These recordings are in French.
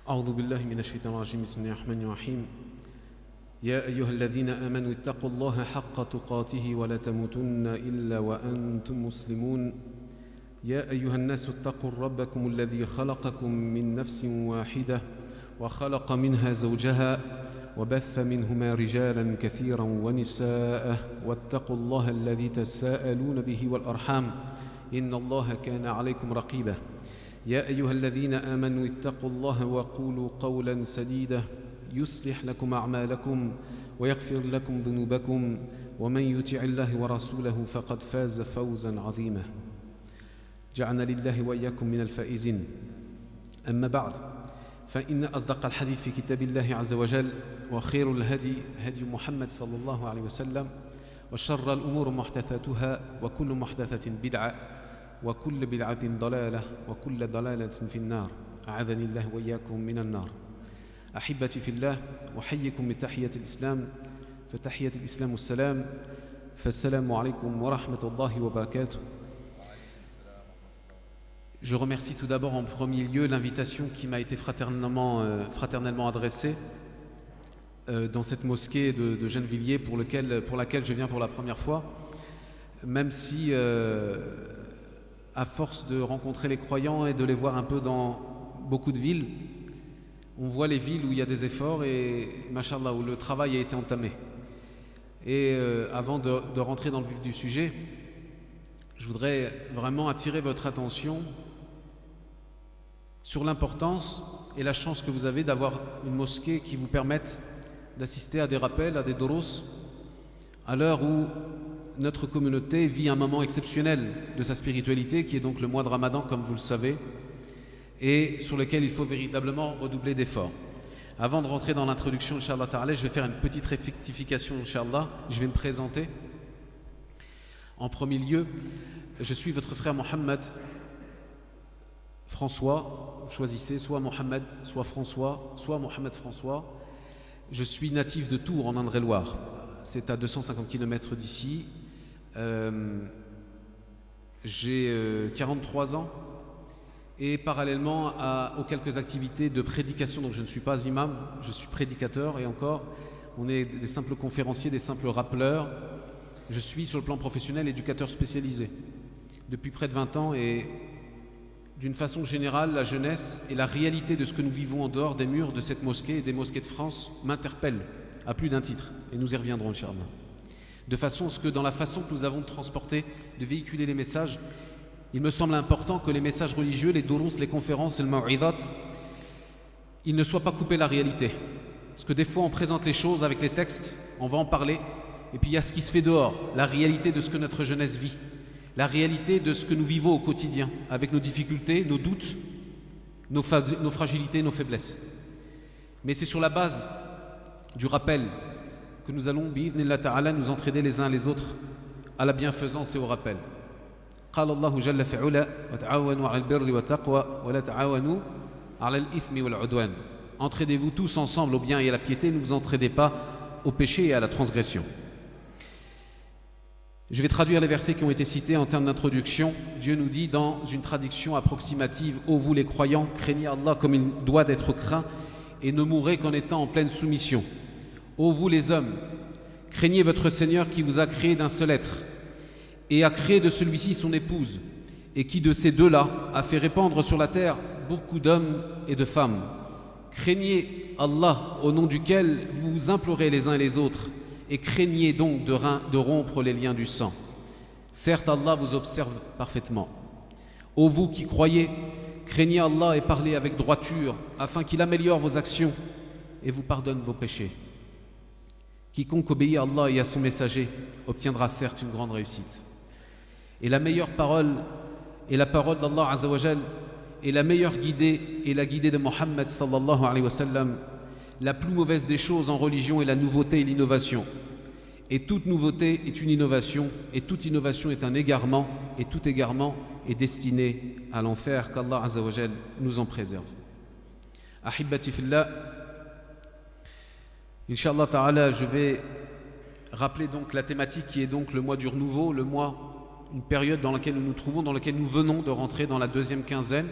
أعوذ بالله من الشيطان الرجيم بسم الله الرحمن الرحيم يا أيها الذين آمنوا اتقوا الله حق تقاته ولا تموتن إلا وأنتم مسلمون يا أيها الناس اتقوا ربكم الذي خلقكم من نفس واحدة وخلق منها زوجها وبث منهما رجالا كثيرا ونساء واتقوا الله الذي تساءلون به والأرحام إن الله كان عليكم رقيبا يا أيها الذين آمنوا اتقوا الله وقولوا قولا سديدا يصلح لكم أعمالكم ويغفر لكم ذنوبكم ومن يطع الله ورسوله فقد فاز فوزا عظيما جعلنا لله وإياكم من الفائزين أما بعد فإن أصدق الحديث في كتاب الله عز وجل وخير الهدي هدي محمد صلى الله عليه وسلم وشر الأمور محدثاتها وكل محدثة بدعة وكل بدعة ضلالة وكل ضلالة في النار أعاذني الله وإياكم من النار أحبتي في الله أحييكم بتحية الإسلام فتحية الإسلام السلام فالسلام عليكم ورحمة الله وبركاته. Je remercie tout d'abord en premier lieu l'invitation qui m'a été fraternellement adressée dans cette mosquée de Gennevilliers pour laquelle je viens pour la première fois, même si à force de rencontrer les croyants et de les voir un peu dans beaucoup de villes, on voit les villes où il y a des efforts et, machallah, où le travail a été entamé. Et avant de rentrer dans le vif du sujet, je voudrais vraiment attirer votre attention sur l'importance et la chance que vous avez d'avoir une mosquée qui vous permette d'assister à des rappels, à des doros, à l'heure où notre communauté vit un moment exceptionnel de sa spiritualité, qui est donc le mois de Ramadan, comme vous le savez, et sur lequel il faut véritablement redoubler d'efforts. Avant de rentrer dans l'introduction, Inch'Allah Ta'ala, je vais faire une petite rectification, Inch'Allah. Je vais me présenter. En premier lieu, je suis votre frère Mohammed François. Choisissez soit Mohammed, soit François, soit Mohammed François. Je suis natif de Tours, en Indre-et-Loire. C'est à 250 km d'ici. J'ai 43 ans et parallèlement aux quelques activités de prédication, donc je ne suis pas imam, je suis prédicateur et encore, on est des simples conférenciers, des simples rappeleurs. Je suis sur le plan professionnel éducateur spécialisé depuis près de 20 ans et d'une façon générale, la jeunesse et la réalité de ce que nous vivons en dehors des murs de cette mosquée et des mosquées de France m'interpellent à plus d'un titre et nous y reviendrons, Inch'Allah. De façon à ce que dans la façon que nous avons de transporter, de véhiculer les messages, il me semble important que les messages religieux, les durous, les conférences et le maw'idat, ils ne soient pas coupés de la réalité. Parce que des fois on présente les choses avec les textes, on va en parler, et puis il y a ce qui se fait dehors, la réalité de ce que notre jeunesse vit, la réalité de ce que nous vivons au quotidien, avec nos difficultés, nos doutes, nos fragilités, nos faiblesses. Mais c'est sur la base du rappel que nous allons, bi'idhnillah ta'ala, nous entraider les uns les autres à la bienfaisance et au rappel. قال الله جل في علا وتعاونوا على البر والتقوى ولا تعاونوا على الإثم والعدوان. Entraidez-vous tous ensemble au bien et à la piété, ne vous entraidez pas au péché et à la transgression. Je vais traduire les versets qui ont été cités en termes d'introduction. Dieu nous dit dans une traduction approximative: ô vous les croyants, craignez Allah comme il doit être craint et ne mourrez qu'en étant en pleine soumission. Ô vous les hommes, craignez votre Seigneur qui vous a créé d'un seul être et a créé de celui-ci son épouse et qui de ces deux-là a fait répandre sur la terre beaucoup d'hommes et de femmes. Craignez Allah au nom duquel vous vous implorez les uns et les autres et craignez donc de rompre les liens du sang. Certes, Allah vous observe parfaitement. Ô vous qui croyez, craignez Allah et parlez avec droiture afin qu'il améliore vos actions et vous pardonne vos péchés. Quiconque obéit à Allah et à son messager obtiendra certes une grande réussite. Et la meilleure parole est la parole d'Allah Azza wa Jal, et la meilleure guidée est la guidée de Mohammed sallallahu alayhi wa sallam. La plus mauvaise des choses en religion est la nouveauté et l'innovation. Et toute nouveauté est une innovation, et toute innovation est un égarement, et tout égarement est destiné à l'enfer, qu'Allah Azza wa Jal nous en préserve. Ahibbati fillah, Inch'Allah Ta'ala, je vais rappeler donc la thématique qui est donc le mois du renouveau, le mois, une période dans laquelle nous nous trouvons, dans laquelle nous venons de rentrer dans la deuxième quinzaine.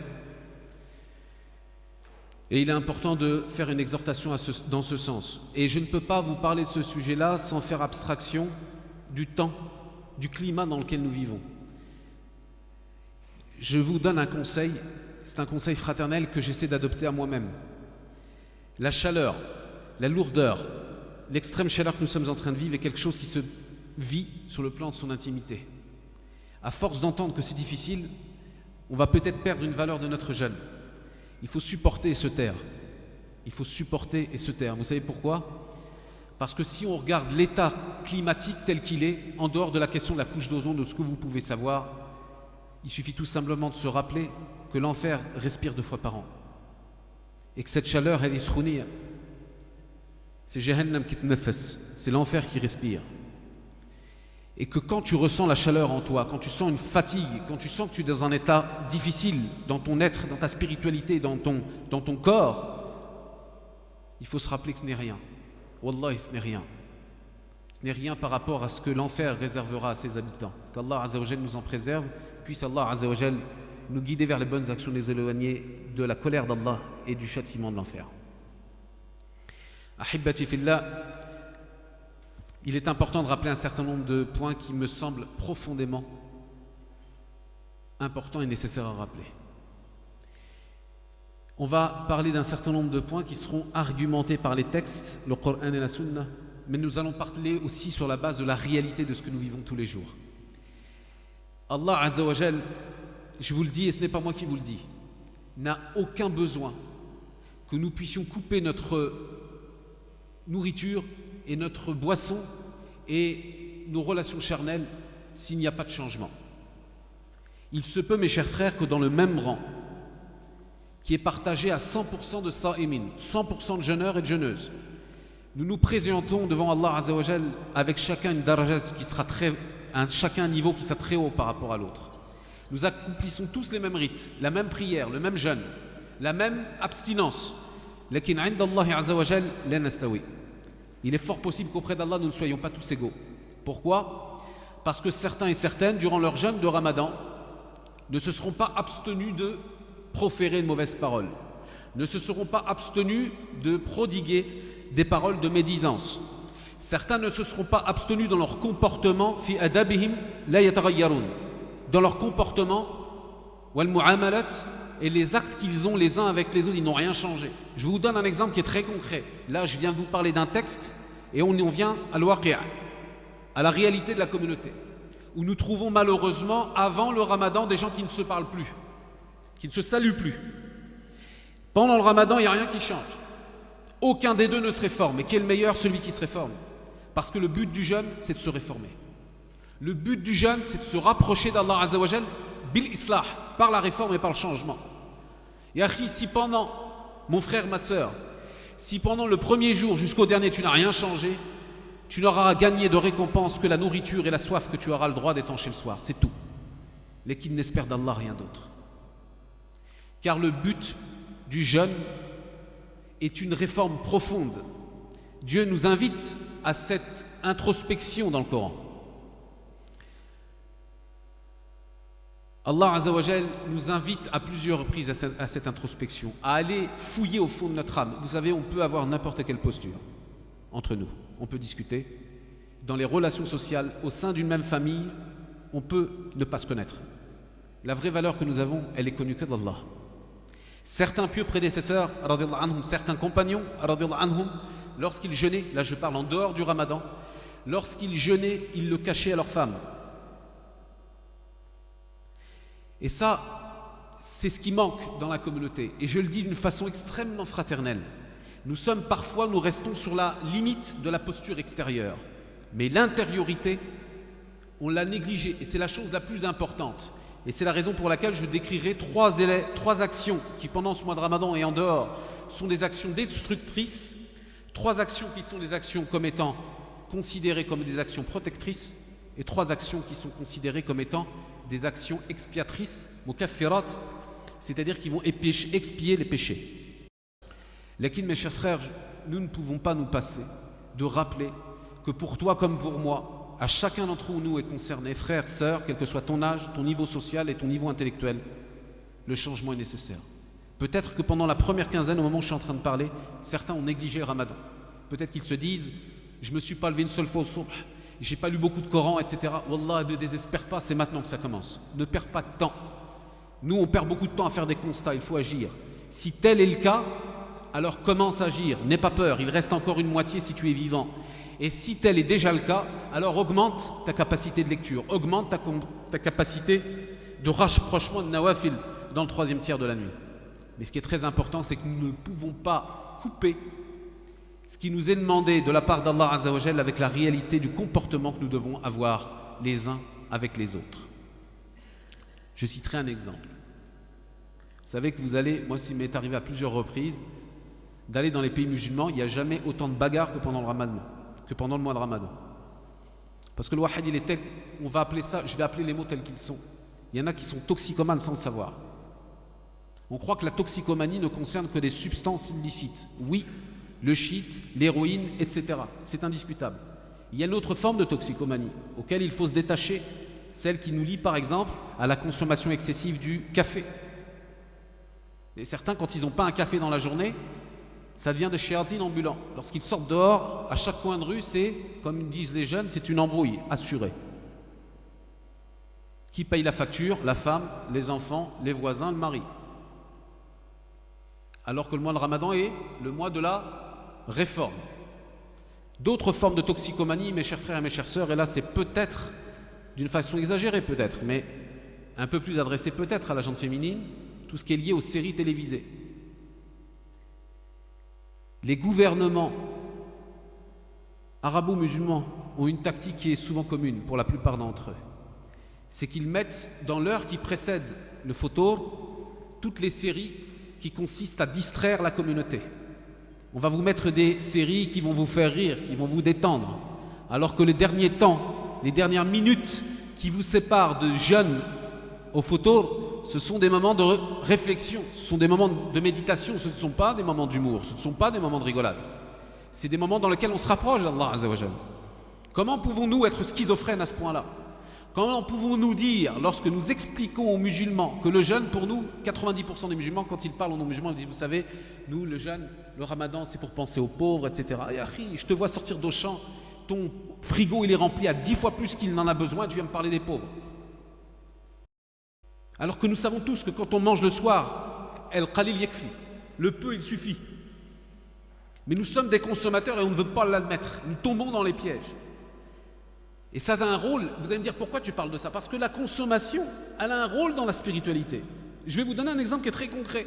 Et il est important de faire une exhortation dans ce sens. Et je ne peux pas vous parler de ce sujet-là sans faire abstraction du temps, du climat dans lequel nous vivons. Je vous donne un conseil, c'est un conseil fraternel que j'essaie d'adopter à moi-même. La chaleur, la lourdeur, l'extrême chaleur que nous sommes en train de vivre est quelque chose qui se vit sur le plan de son intimité. À force d'entendre que c'est difficile, on va peut-être perdre une valeur de notre jeûne. Il faut supporter et se taire. Il faut supporter et se taire. Vous savez pourquoi ? Parce que si on regarde l'état climatique tel qu'il est, en dehors de la question de la couche d'ozone, de ce que vous pouvez savoir, il suffit tout simplement de se rappeler que l'enfer respire 2 fois par an. Et que cette chaleur, elle est srouniya. C'est Jahannam qui te nefes, c'est l'enfer qui respire. Et que quand tu ressens la chaleur en toi, quand tu sens une fatigue, quand tu sens que tu es dans un état difficile dans ton être, dans ta spiritualité, dans ton corps, il faut se rappeler que ce n'est rien. Wallahi, ce n'est rien. Ce n'est rien par rapport à ce que l'enfer réservera à ses habitants. Qu'Allah Azza wa Jal nous en préserve, puisse Allah Azza wa Jal nous guider vers les bonnes actions, les éloigner de la colère d'Allah et du châtiment de l'enfer. Ahibbati fillah, il est important de rappeler un certain nombre de points qui me semblent profondément importants et nécessaires à rappeler. On va parler d'un certain nombre de points qui seront argumentés par les textes, le Coran et la Sunna, mais nous allons parler aussi sur la base de la réalité de ce que nous vivons tous les jours. Allah Azza wa Jal, je vous le dis et ce n'est pas moi qui vous le dis, n'a aucun besoin que nous puissions couper notre nourriture et notre boisson et nos relations charnelles s'il n'y a pas de changement. Il se peut, mes chers frères, que dans le même rang qui est partagé à 100% de sa'imin, 100% de jeûneurs et de jeûneuses, nous nous présentons devant Allah Azza wa Jal avec chacun une darajat qui sera chacun un niveau qui sera très haut par rapport à l'autre. Nous accomplissons tous les mêmes rites, la même prière, le même jeûne, la même abstinence. Lakin 'inda Allah Azza wa Jal la nastawi. Il est fort possible qu'auprès d'Allah nous ne soyons pas tous égaux. Pourquoi ? Parce que certains et certaines, durant leur jeûne de Ramadan, ne se seront pas abstenus de proférer une mauvaise parole, ne se seront pas abstenus de prodiguer des paroles de médisance. Certains ne se seront pas abstenus dans leur comportement, fi adabihim la yataghayyarun, dans leur comportement, wal mu'amalat, et les actes qu'ils ont les uns avec les autres, ils n'ont rien changé. Je vous donne un exemple qui est très concret. Là, je viens de vous parler d'un texte et on vient à l'waqi'a, à la réalité de la communauté, où nous trouvons malheureusement, avant le Ramadan, des gens qui ne se parlent plus, qui ne se saluent plus. Pendant le Ramadan, il n'y a rien qui change. Aucun des deux ne se réforme. Et qui est le meilleur ? Celui qui se réforme. Parce que le but du jeûne, c'est de se réformer. Le but du jeûne, c'est de se rapprocher d'Allah Azza wa Jal bil islah, par la réforme et par le changement. Et akhi, si pendant, mon frère, ma sœur, si pendant le premier jour jusqu'au dernier tu n'as rien changé, tu n'auras gagné de récompense que la nourriture et la soif que tu auras le droit d'étancher le soir, c'est tout. Les qui n'espèrent d'Allah rien d'autre. Car le but du jeûne est une réforme profonde. Dieu nous invite à cette introspection dans le Coran. Allah Azza wa Jal nous invite à plusieurs reprises à cette introspection, à aller fouiller au fond de notre âme. Vous savez, on peut avoir n'importe quelle posture entre nous. On peut discuter. Dans les relations sociales, au sein d'une même famille, on peut ne pas se connaître. La vraie valeur que nous avons, elle est connue que d'Allah. Certains pieux prédécesseurs, certains compagnons, lorsqu'ils jeûnaient, là je parle en dehors du Ramadan, lorsqu'ils jeûnaient, ils le cachaient à leurs femmes. Et ça, c'est ce qui manque dans la communauté. Et je le dis d'une façon extrêmement fraternelle. Nous restons sur la limite de la posture extérieure. Mais l'intériorité, on l'a négligée. Et c'est la chose la plus importante. Et c'est la raison pour laquelle je décrirai trois actions qui, pendant ce mois de Ramadan et en dehors, sont des actions destructrices. 3 actions qui sont des actions comme étant considérées comme des actions protectrices. Et 3 actions qui sont considérées comme étant des actions expiatrices, mukaffirat, c'est-à-dire qui vont expier les péchés. Lakin, mes chers frères, nous ne pouvons pas nous passer de rappeler que pour toi comme pour moi, à chacun d'entre nous est concerné, frère, sœur, quel que soit ton âge, ton niveau social et ton niveau intellectuel, le changement est nécessaire. Peut-être que pendant la première quinzaine, au moment où je suis en train de parler, certains ont négligé le ramadan. Peut-être qu'ils se disent, je ne me suis pas levé une seule fois au subh, j'ai pas lu beaucoup de Coran, etc. Wallah, ne désespère pas, c'est maintenant que ça commence. Ne perds pas de temps. Nous, on perd beaucoup de temps à faire des constats, il faut agir. Si tel est le cas, alors commence à agir. N'aie pas peur, il reste encore une moitié si tu es vivant. Et si tel est déjà le cas, alors augmente ta capacité de lecture, augmente ta capacité de rapprochement de nawafil dans le troisième tiers de la nuit. Mais ce qui est très important, c'est que nous ne pouvons pas couper ce qui nous est demandé de la part d'Allah Azza wa Jal avec la réalité du comportement que nous devons avoir les uns avec les autres. Je citerai un exemple. Vous savez que vous allez, moi il m'est arrivé à plusieurs reprises, d'aller dans les pays musulmans, il n'y a jamais autant de bagarres que pendant le Ramadan, que pendant le mois de Ramadan. Parce que le wahid il est tel, on va appeler ça, je vais appeler les mots tels qu'ils sont. Il y en a qui sont toxicomanes sans le savoir. On croit que la toxicomanie ne concerne que des substances illicites. Oui, le shit, l'héroïne, etc. C'est indiscutable. Il y a une autre forme de toxicomanie auquel il faut se détacher, celle qui nous lie par exemple à la consommation excessive du café. Et certains, quand ils n'ont pas un café dans la journée, ça devient des shayatines ambulants. Lorsqu'ils sortent dehors, à chaque coin de rue, c'est, comme disent les jeunes, c'est une embrouille assurée. Qui paye la facture? La femme, les enfants, les voisins, le mari. Alors que le mois de Ramadan est le mois de la réforme. D'autres formes de toxicomanie, mes chers frères et mes chères sœurs, et là c'est peut-être, d'une façon exagérée peut-être, mais un peu plus adressé peut-être à la gente féminine, tout ce qui est lié aux séries télévisées. Les gouvernements arabo-musulmans ont une tactique qui est souvent commune pour la plupart d'entre eux. C'est qu'ils mettent dans l'heure qui précède le fautour toutes les séries qui consistent à distraire la communauté. On va vous mettre des séries qui vont vous faire rire, qui vont vous détendre, alors que les derniers temps, les dernières minutes qui vous séparent de jeûne au fautour, ce sont des moments de réflexion, ce sont des moments de méditation, ce ne sont pas des moments d'humour, ce ne sont pas des moments de rigolade. C'est des moments dans lesquels on se rapproche d'Allah Azza wa Jal. Comment pouvons-nous être schizophrènes à ce point-là? Comment pouvons-nous dire, lorsque nous expliquons aux musulmans que le jeûne, pour nous, 90% des musulmans, quand ils parlent aux non-musulmans, ils disent, vous savez, nous, le jeûne, le ramadan, c'est pour penser aux pauvres, etc. Et akhi, je te vois sortir d'Auchan, ton frigo, il est rempli à 10 fois plus qu'il n'en a besoin, tu viens me parler des pauvres. Alors que nous savons tous que quand on mange le soir, el-qalil yakfi, le peu, il suffit. Mais nous sommes des consommateurs et on ne veut pas l'admettre. Nous tombons dans les pièges. Et ça a un rôle, vous allez me dire pourquoi tu parles de ça? Parce que la consommation, elle a un rôle dans la spiritualité. Je vais vous donner un exemple qui est très concret.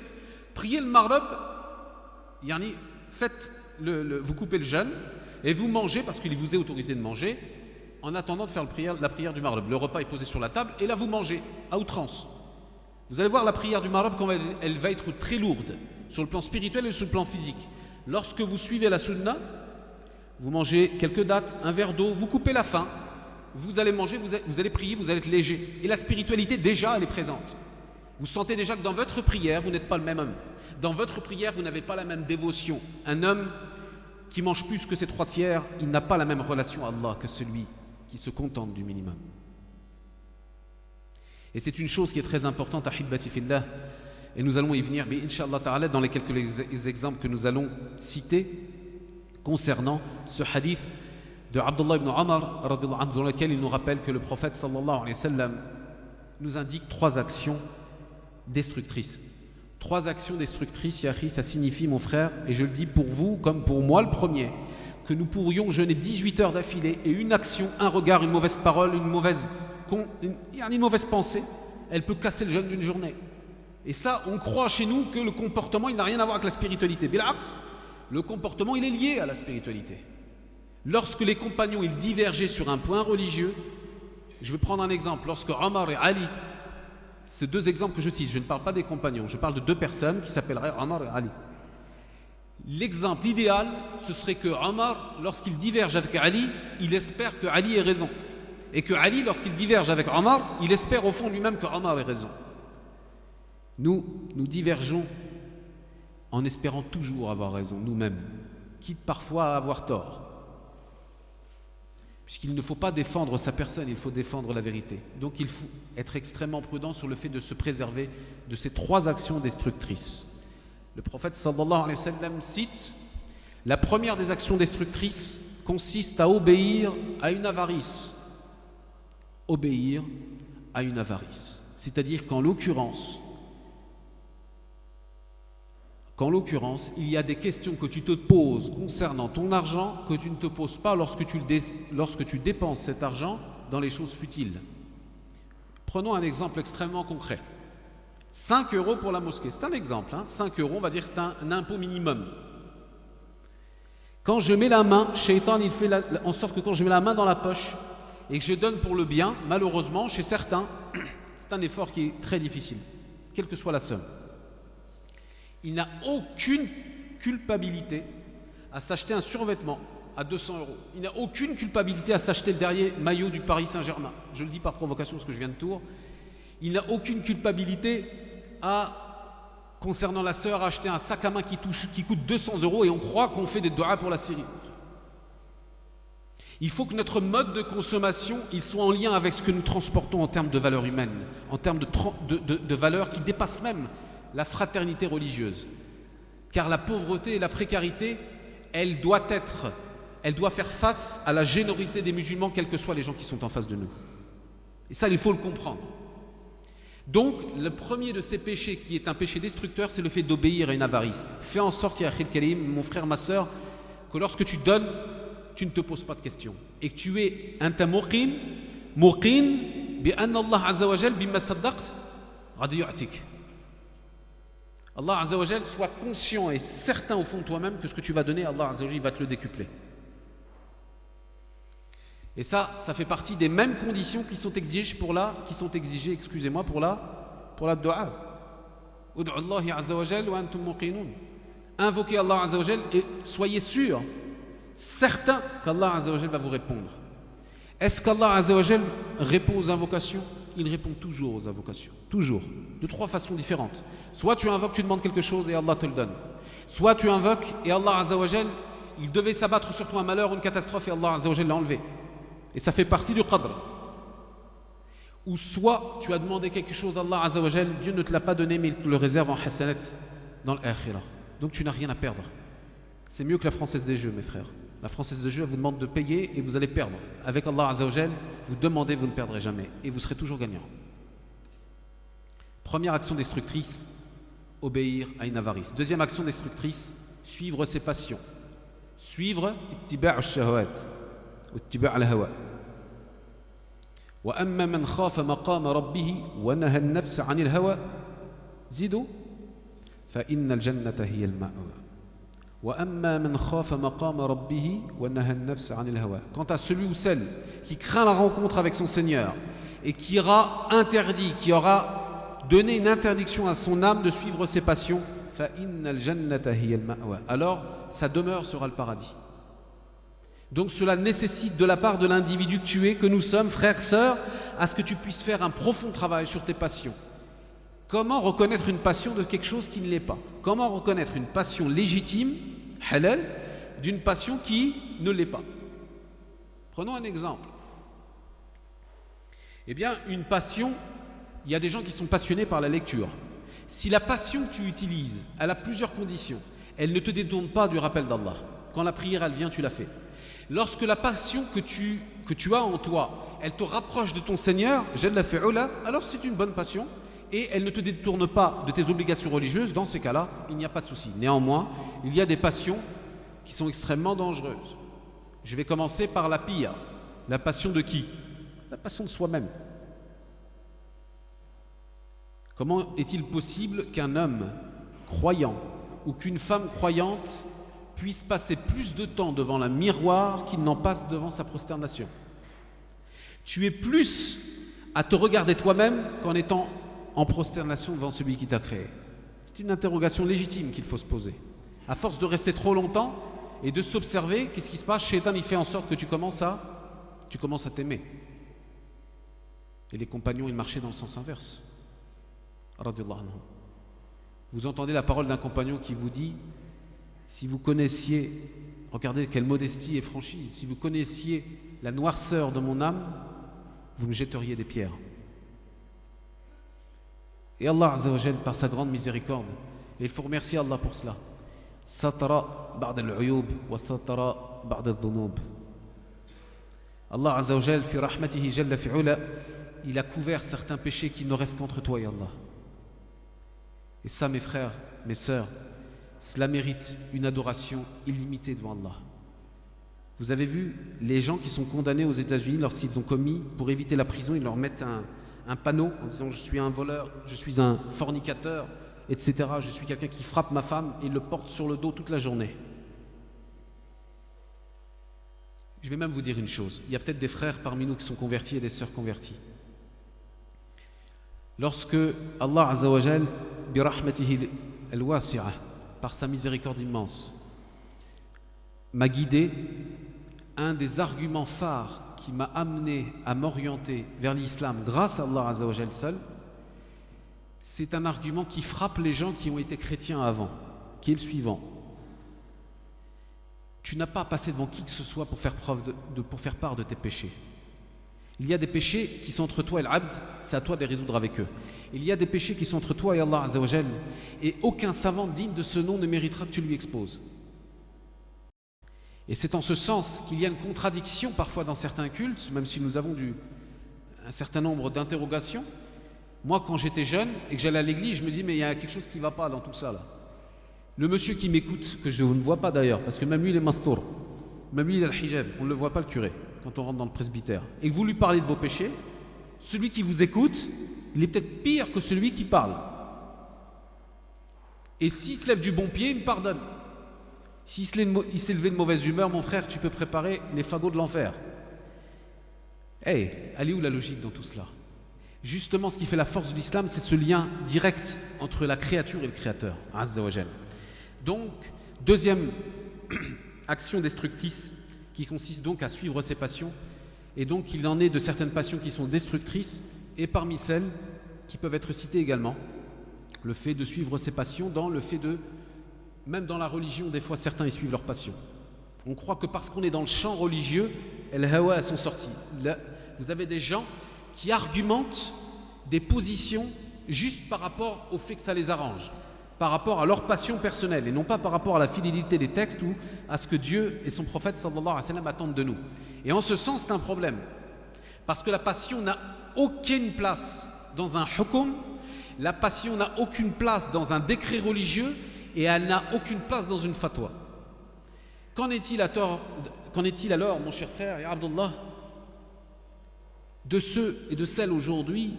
Priez le maghrib, yani, vous coupez le jeûne et vous mangez, parce qu'il vous est autorisé de manger, en attendant de faire la prière du maghrib. Le repas est posé sur la table et là vous mangez, à outrance. Vous allez voir la prière du maghrib, quand elle va être très lourde, sur le plan spirituel et sur le plan physique. Lorsque vous suivez la sunna, vous mangez quelques dattes, un verre d'eau, vous coupez la faim, vous allez manger, vous allez prier, vous allez être léger. Et la spiritualité, déjà, elle est présente. Vous sentez déjà que dans votre prière, vous n'êtes pas le même homme. Dans votre prière, vous n'avez pas la même dévotion. Un homme qui mange plus que ses 3 tiers, il n'a pas la même relation à Allah que celui qui se contente du minimum. Et c'est une chose qui est très importante, ahibbati fillah, et nous allons y venir, mais Inch'Allah ta'ala, dans les quelques exemples que nous allons citer concernant ce hadith de Abdullah ibn Omar, dans lequel il nous rappelle que le prophète sallallahu alayhi wa sallam nous indique 3 actions destructrices. 3 actions destructrices, Yahi, ça signifie, mon frère, et je le dis pour vous comme pour moi le premier, que nous pourrions jeûner 18 heures d'affilée et une action, un regard, une mauvaise parole, une mauvaise pensée, elle peut casser le jeûne d'une journée. Et ça, on croit chez nous que le comportement, il n'a rien à voir avec la spiritualité. Bil'aks, le comportement, il est lié à la spiritualité. Lorsque les compagnons, ils divergeaient sur un point religieux, je vais prendre un exemple. Lorsque Omar et Ali, ces 2 exemples que je cite, je ne parle pas des compagnons, je parle de 2 personnes qui s'appelleraient Omar et Ali. L'exemple idéal, ce serait que Omar, lorsqu'il diverge avec Ali, il espère que Ali ait raison. Et que Ali, lorsqu'il diverge avec Omar, il espère au fond lui-même que Omar ait raison. Nous divergeons en espérant toujours avoir raison, nous-mêmes, quitte parfois à avoir tort. Puisqu'il ne faut pas défendre sa personne, il faut défendre la vérité. Donc il faut être extrêmement prudent sur le fait de se préserver de ces 3 actions destructrices. Le prophète sallallahu alayhi wa sallam cite: la première des actions destructrices consiste à obéir à une avarice. Obéir à une avarice. C'est-à-dire qu'en l'occurrence, il y a des questions que tu te poses concernant ton argent que tu ne te poses pas lorsque tu dépenses cet argent dans les choses futiles. Prenons un exemple extrêmement concret. 5 € pour la mosquée, c'est un exemple. 5 €, on va dire que c'est un impôt minimum. Quand je mets la main, Shaitan, il fait en sorte que quand je mets la main dans la poche et que je donne pour le bien, malheureusement, chez certains, c'est un effort qui est très difficile, quelle que soit la somme. Il n'a aucune culpabilité à s'acheter un survêtement à 200 €. Il n'a aucune culpabilité à s'acheter le dernier maillot du Paris Saint-Germain. Je le dis par provocation parce que je viens de Tours. Il n'a aucune culpabilité concernant la sœur, à acheter un sac à main qui coûte 200 € et on croit qu'on fait des doigts pour la Syrie. Il faut que notre mode de consommation il soit en lien avec ce que nous transportons en termes de valeurs humaines, en termes de valeurs qui dépassent même la fraternité religieuse. Car la pauvreté et la précarité, elle doit faire face à la générosité des musulmans, quels que soient les gens qui sont en face de nous. Et ça, il faut le comprendre. Donc, le premier de ces péchés qui est un péché destructeur, c'est le fait d'obéir à une avarice. Fais en sorte, ya akhil karim, mon frère, ma sœur, que lorsque tu donnes, tu ne te poses pas de questions. Et que tu es un muqin bi anna Allah azza wa jal bimma saddaqt ghadi yu'tik. Allah azza wa jal soit conscient et certain au fond de toi-même que ce que tu vas donner, Allah azza wa jal va te le décupler. Et ça fait partie des mêmes conditions qui sont exigées pour la dua. Ud'u Allah azza wa jal wa antum muqinun. Invoquez Allah azza wa jal et soyez sûrs, certains qu'Allah azza wa jal va vous répondre. Est-ce qu'Allah azza wa jal répond aux invocations? Il répond toujours aux invocations, toujours, de 3 façons différentes. Soit tu invoques, tu demandes quelque chose et Allah te le donne. Soit tu invoques et Allah azza wa jal, il devait s'abattre sur toi un malheur, une catastrophe et Allah azza wa jal l'a enlevé. Et ça fait partie du qadr. Ou soit tu as demandé quelque chose à Allah azza wa jal, Dieu ne te l'a pas donné mais il te le réserve en hasanat dans l'akhirah. Donc tu n'as rien à perdre. C'est mieux que la Française des Jeux, mes frères. La Française des Jeux vous demande de payer et vous allez perdre. Avec Allah azza wa jal, vous demandez, vous ne perdrez jamais et vous serez toujours gagnant. Première action destructrice, obéir à une avarice. Deuxième action destructrice, suivre ses passions. Suivre ittiba' ash-shahawat ou ittiba' al-hawa. Wa amma man khafa maqama rabbih wa naha an-nafs 'an al-hawa zidu fa inna al-jannata hiya al-ma'wa. Wa amma man khafa maqama rabbih wa naha an-nafs 'an al-hawa. Quant à celui ou celle qui craint la rencontre avec son Seigneur et qui aura interdit, qui aura donné une interdiction à son âme de suivre ses passions, fa innal jannata hiya al-ma'wa. Alors sa demeure sera le paradis. Donc cela nécessite de la part de l'individu que tu es, que nous sommes, frères, sœurs, à ce que tu puisses faire un profond travail sur tes passions. Comment reconnaître une passion de quelque chose qui ne l'est pas? Comment reconnaître une passion légitime, halal, d'une passion qui ne l'est pas? Prenons un exemple. Eh bien, une passion, il y a des gens qui sont passionnés par la lecture. Si la passion que tu utilises, elle a plusieurs conditions. Elle ne te détourne pas du rappel d'Allah. Quand la prière, elle vient, tu la fais. Lorsque la passion que tu as en toi, elle te rapproche de ton Seigneur, Jalla fi'ula, alors c'est une bonne passion et elle ne te détourne pas de tes obligations religieuses. Dans ces cas-là, il n'y a pas de souci. Néanmoins, il y a des passions qui sont extrêmement dangereuses. Je vais commencer par la pire. La passion de qui? La passion de soi-même. Comment est-il possible qu'un homme croyant ou qu'une femme croyante puisse passer plus de temps devant le miroir qu'il n'en passe devant sa prosternation? Tu es plus à te regarder toi-même qu'en étant en prosternation devant celui qui t'a créé. C'est une interrogation légitime qu'il faut se poser. À force de rester trop longtemps et de s'observer, qu'est-ce qui se passe? Shaitan, il fait en sorte que tu commences à t'aimer. Et les compagnons, ils marchaient dans le sens inverse. Radiyallahu anhu. Vous entendez la parole d'un compagnon qui vous dit: si vous connaissiez, regardez quelle modestie et franchise, si vous connaissiez la noirceur de mon âme, vous me jetteriez des pierres. Et Allah Azza wa Jal, par sa grande miséricorde, Et il faut remercier Allah pour cela. Satara ba'd al-uyub wa satara ba'd al-dhunub. Allah Azza wa Jal, fi rahmatihi jalla fi'ula, il a couvert certains péchés qui ne restent qu'entre toi et Allah. Et ça, mes frères, mes sœurs, cela mérite une adoration illimitée devant Allah. Vous avez vu les gens qui sont condamnés aux États-Unis lorsqu'ils ont commis, pour éviter la prison, ils leur mettent un panneau en disant je suis un voleur, je suis un fornicateur, etc. Je suis quelqu'un qui frappe ma femme, et ils le portent sur le dos toute la journée. Je vais même vous dire une chose, il y a peut-être des frères parmi nous qui sont convertis et des sœurs converties. Lorsque Allah Azza wa Jal, bi rahmatihi al-wasi'ah, par sa miséricorde immense, m'a guidé, un des arguments phares qui m'a amené à m'orienter vers l'islam grâce à Allah Azza wa Jal seul, c'est un argument qui frappe les gens qui ont été chrétiens avant, qui est le suivant. Tu n'as pas à passer devant qui que ce soit pour faire part de tes péchés. Il y a des péchés qui sont entre toi et l'abd, c'est à toi de les résoudre avec eux. Il y a des péchés qui sont entre toi et Allah Azza wa Jal, et aucun savant digne de ce nom ne méritera que tu lui exposes. Et c'est en ce sens qu'il y a une contradiction parfois dans certains cultes, même si nous avons un certain nombre d'interrogations. Moi, quand j'étais jeune et que j'allais à l'église, je me dis mais il y a quelque chose qui ne va pas dans tout ça là. Le monsieur qui m'écoute, que je ne vois pas d'ailleurs, parce que même lui il est mastour, même lui il a le hijab, on ne le voit pas le curé quand on rentre dans le presbytère, et que vous lui parlez de vos péchés, celui qui vous écoute, il est peut-être pire que celui qui parle. Et s'il se lève du bon pied, il me pardonne. S'il s'est levé de mauvaise humeur, mon frère, tu peux préparer les fagots de l'enfer. Elle est où la logique dans tout cela? Justement, ce qui fait la force de l'islam, c'est ce lien direct entre la créature et le créateur, Azza wa Jal. Donc, deuxième action destructrice, qui consiste donc à suivre ses passions, et donc il en est de certaines passions qui sont destructrices, et parmi celles qui peuvent être citées également, le fait de suivre ses passions dans le fait de... Même dans la religion, des fois, certains y suivent leurs passions. On croit que parce qu'on est dans le champ religieux, les hawa sont sortis. Là, vous avez des gens qui argumentent des positions juste par rapport au fait que ça les arrange, par rapport à leur passion personnelle, et non pas par rapport à la fidélité des textes ou à ce que Dieu et son prophète sallallahu alayhi wa sallam attendent de nous. Et en ce sens, c'est un problème. Parce que la passion n'a aucune place dans un hukum, la passion n'a aucune place dans un décret religieux, et elle n'a aucune place dans une fatwa. Qu'en est-il alors, mon cher frère, ya Abdullah, de ceux et de celles aujourd'hui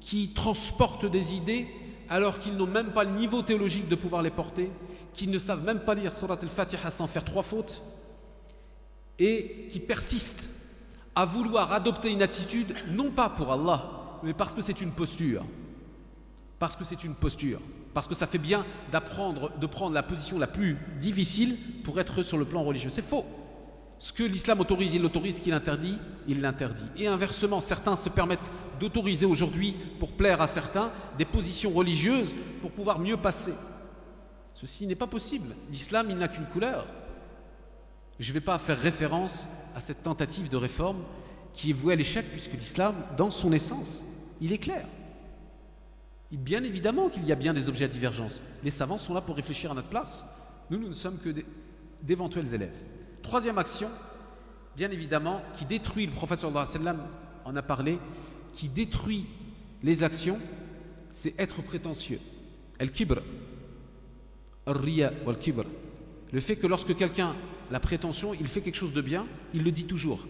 qui transportent des idées alors qu'ils n'ont même pas le niveau théologique de pouvoir les porter, qui ne savent même pas lire Surat al-Fatiha sans faire 3 fautes, et qui persistent à vouloir adopter une attitude, non pas pour Allah, mais parce que c'est une posture. Parce que c'est une posture. Parce que ça fait bien de prendre la position la plus difficile pour être sur le plan religieux. C'est faux. Ce que l'islam autorise, il l'autorise. Ce qu'il interdit, il l'interdit. Et inversement, certains se permettent d'autoriser aujourd'hui, pour plaire à certains, des positions religieuses pour pouvoir mieux passer. Ceci n'est pas possible. L'islam, il n'a qu'une couleur. Je ne vais pas faire référence à cette tentative de réforme qui est vouée à l'échec, puisque l'islam, dans son essence, il est clair. Et bien évidemment qu'il y a bien des objets à divergence. Les savants sont là pour réfléchir à notre place. Nous ne sommes que d'éventuels élèves. Troisième action, bien évidemment, qui détruit, le prophète sallallahu alayhi wa sallam en a parlé, qui détruit les actions, c'est être prétentieux. Al-kibr, al-riya ou al-kibr. Le fait que lorsque quelqu'un a la prétention, il fait quelque chose de bien, il le dit toujours.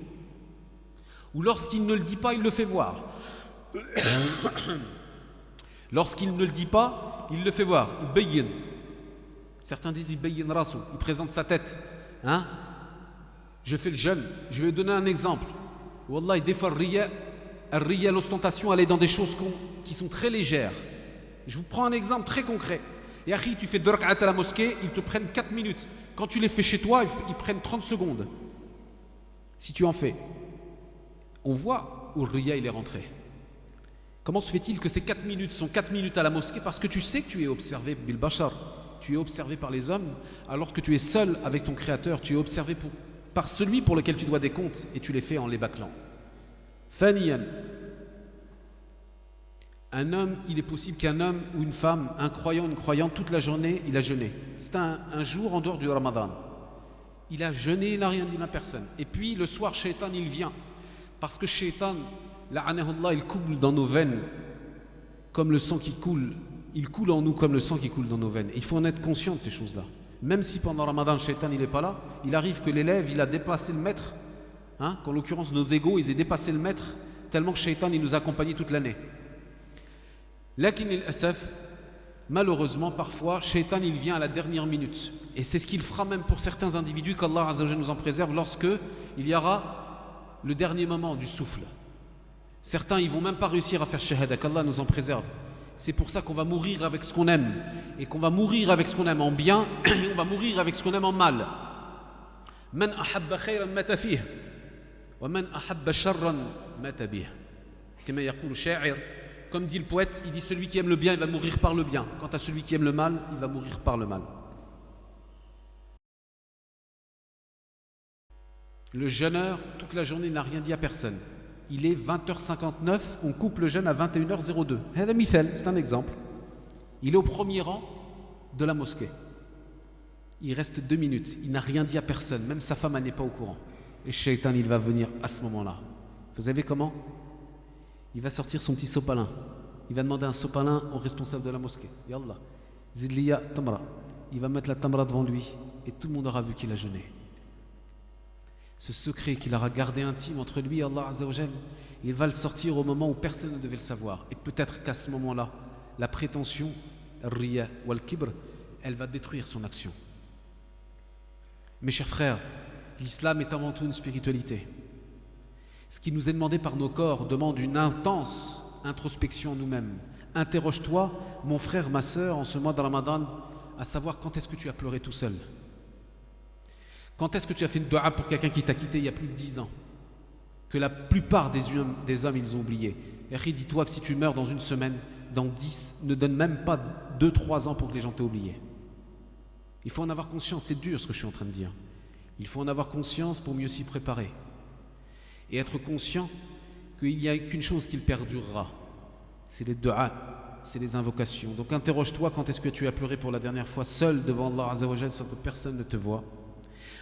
Ou lorsqu'il ne le dit pas, il le fait voir. Lorsqu'il ne le dit pas, il le fait voir. Il bayyin. Certains disent il bayyin rassou. Il présente sa tête. Hein? Je fais le jeûne. Je vais donner un exemple. Wallah, des fois, riya, l'ostentation, elle est dans des choses qui sont très légères. Je vous prends un exemple très concret. Et Akhi, tu fais 2 rak'at à la mosquée, ils te prennent 4 minutes. Quand tu les fais chez toi, ils prennent 30 secondes. Si tu en fais. On voit où le riya il est rentré. Comment se fait-il que ces 4 minutes sont 4 minutes à la mosquée? Parce que tu sais que tu es observé bil bashar, tu es observé par les hommes, alors que tu es seul avec ton créateur, tu es observé par celui pour lequel tu dois des comptes, et tu les fais en les bâclant. Faniyan, Un homme, il est possible qu'un homme ou une femme, un croyant, une croyante, toute la journée, il a jeûné. C'est un jour en dehors du Ramadan. Il a jeûné, il n'a rien dit à personne. Et puis le soir, Shaitan, il vient. Parce que Shaitan, la'anahullah, il coule dans nos veines comme le sang qui coule. Il coule en nous comme le sang qui coule dans nos veines. Et il faut en être conscient de ces choses-là. Même si pendant Ramadan, Shaitan, il n'est pas là, il arrive que l'élève, il a dépassé le maître. Qu'en l'occurrence, nos égos, ils aient dépassé le maître, tellement que Shaitan, il nous accompagne toute l'année. Lakin al-asaf, malheureusement, parfois, Shaitan, il vient à la dernière minute. Et c'est ce qu'il fera même pour certains individus, qu'Allah Azza wa Jalla nous en préserve, lorsque il y aura le dernier moment du souffle. Certains, ils vont même pas réussir à faire shahada, qu'Allah nous en préserve. C'est pour ça qu'on va mourir avec ce qu'on aime. Et qu'on va mourir avec ce qu'on aime en bien, et on va mourir avec ce qu'on aime en mal. Man ahabba khayran mata fih, wa man ahabba sharran mata bih. Kama yaqulu sha'ir. Comme dit le poète, il dit celui qui aime le bien, il va mourir par le bien. Quant à celui qui aime le mal, il va mourir par le mal. Le jeûneur, toute la journée, n'a rien dit à personne. Il est 20h59, on coupe le jeûne à 21h02. C'est un exemple. Il est au premier rang de la mosquée. Il reste 2 minutes, il n'a rien dit à personne, même sa femme n'est pas au courant. Et Shaitan, il va venir à ce moment-là. Vous savez comment ? Il va sortir son petit sopalin. Il va demander un sopalin au responsable de la mosquée. Yallah, zidliya tamra. Il va mettre la tamra devant lui et tout le monde aura vu qu'il a jeûné. Ce secret qu'il aura gardé intime entre lui et Allah Azza wa Jal, il va le sortir au moment où personne ne devait le savoir. Et peut-être qu'à ce moment-là, la prétention, riya ou al-kibr, elle va détruire son action. Mes chers frères, l'islam est avant tout une spiritualité. Ce qui nous est demandé par nos corps demande une intense introspection en nous-mêmes. Interroge-toi, mon frère, ma sœur, en ce mois de Ramadan, à savoir quand est-ce que tu as pleuré tout seul. Quand est-ce que tu as fait une dua pour quelqu'un qui t'a quitté il y a plus de 10 ans, que la plupart des hommes, ils ont oublié. Et dis-toi que si tu meurs dans une semaine, dans 10, ne donne même pas 2-3 ans pour que les gens t'aient oublié. Il faut en avoir conscience, c'est dur ce que je suis en train de dire. Il faut en avoir conscience pour mieux s'y préparer. Et être conscient qu'il n'y a qu'une chose qui perdurera, c'est les du'a, c'est les invocations. Donc interroge-toi quand est-ce que tu as pleuré pour la dernière fois seul devant Allah Azza wa Jalla sans que personne ne te voie.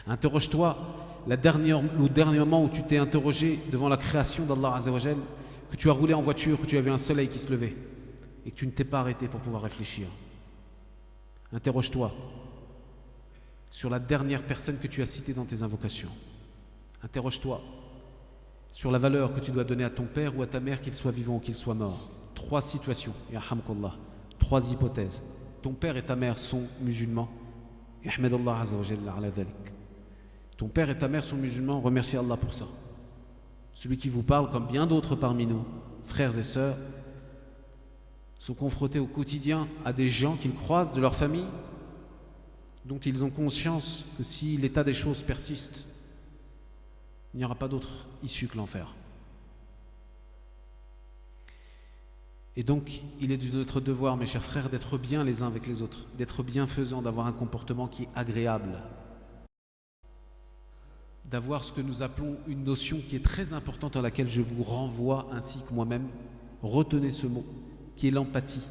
Interroge-toi le dernier moment où tu t'es interrogé devant la création d'Allah Azza wa Jalla, que tu as roulé en voiture, que tu avais un soleil qui se levait et que tu ne t'es pas arrêté pour pouvoir réfléchir. Interroge-toi sur la dernière personne que tu as citée dans tes invocations. Interroge-toi sur la valeur que tu dois donner à ton père ou à ta mère, qu'il soit vivant ou qu'il soit mort. 3 situations, yarhamkallah, 3 hypothèses. Ton père et ta mère sont musulmans. Ihmadallah Azza wa Jalla ala dhalik. Ton père et ta mère sont musulmans, remercie Allah pour ça. Celui qui vous parle, comme bien d'autres parmi nous, frères et sœurs, sont confrontés au quotidien à des gens qu'ils croisent de leur famille, dont ils ont conscience que si l'état des choses persiste, il n'y aura pas d'autre issue que l'enfer. Et donc, il est de notre devoir, mes chers frères, d'être bien les uns avec les autres, d'être bienfaisants, d'avoir un comportement qui est agréable, d'avoir ce que nous appelons une notion qui est très importante à laquelle je vous renvoie ainsi que moi-même. Retenez ce mot, qui est l'empathie.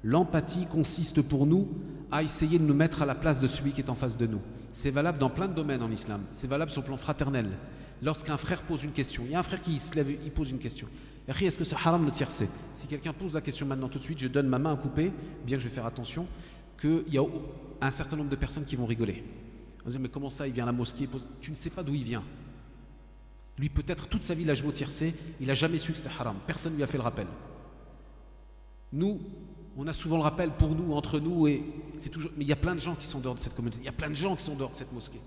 L'empathie consiste pour nous à essayer de nous mettre à la place de celui qui est en face de nous. C'est valable dans plein de domaines en islam, c'est valable sur le plan fraternel. Lorsqu'un frère pose une question, il y a un frère qui se lève, il pose une question. Est-ce que c'est haram le tiercé? Si quelqu'un pose la question maintenant tout de suite, je donne ma main à couper, bien que je vais faire attention, qu'il y a un certain nombre de personnes qui vont rigoler. On va dire, mais comment ça, il vient à la mosquée, tu ne sais pas d'où il vient. Lui, peut-être toute sa vie, il a joué au tiercé, il n'a jamais su que c'était haram. Personne ne lui a fait le rappel. Nous, on a souvent le rappel pour nous, entre nous, et c'est toujours. Mais il y a plein de gens qui sont dehors de cette communauté, il y a plein de gens qui sont dehors de cette mosquée.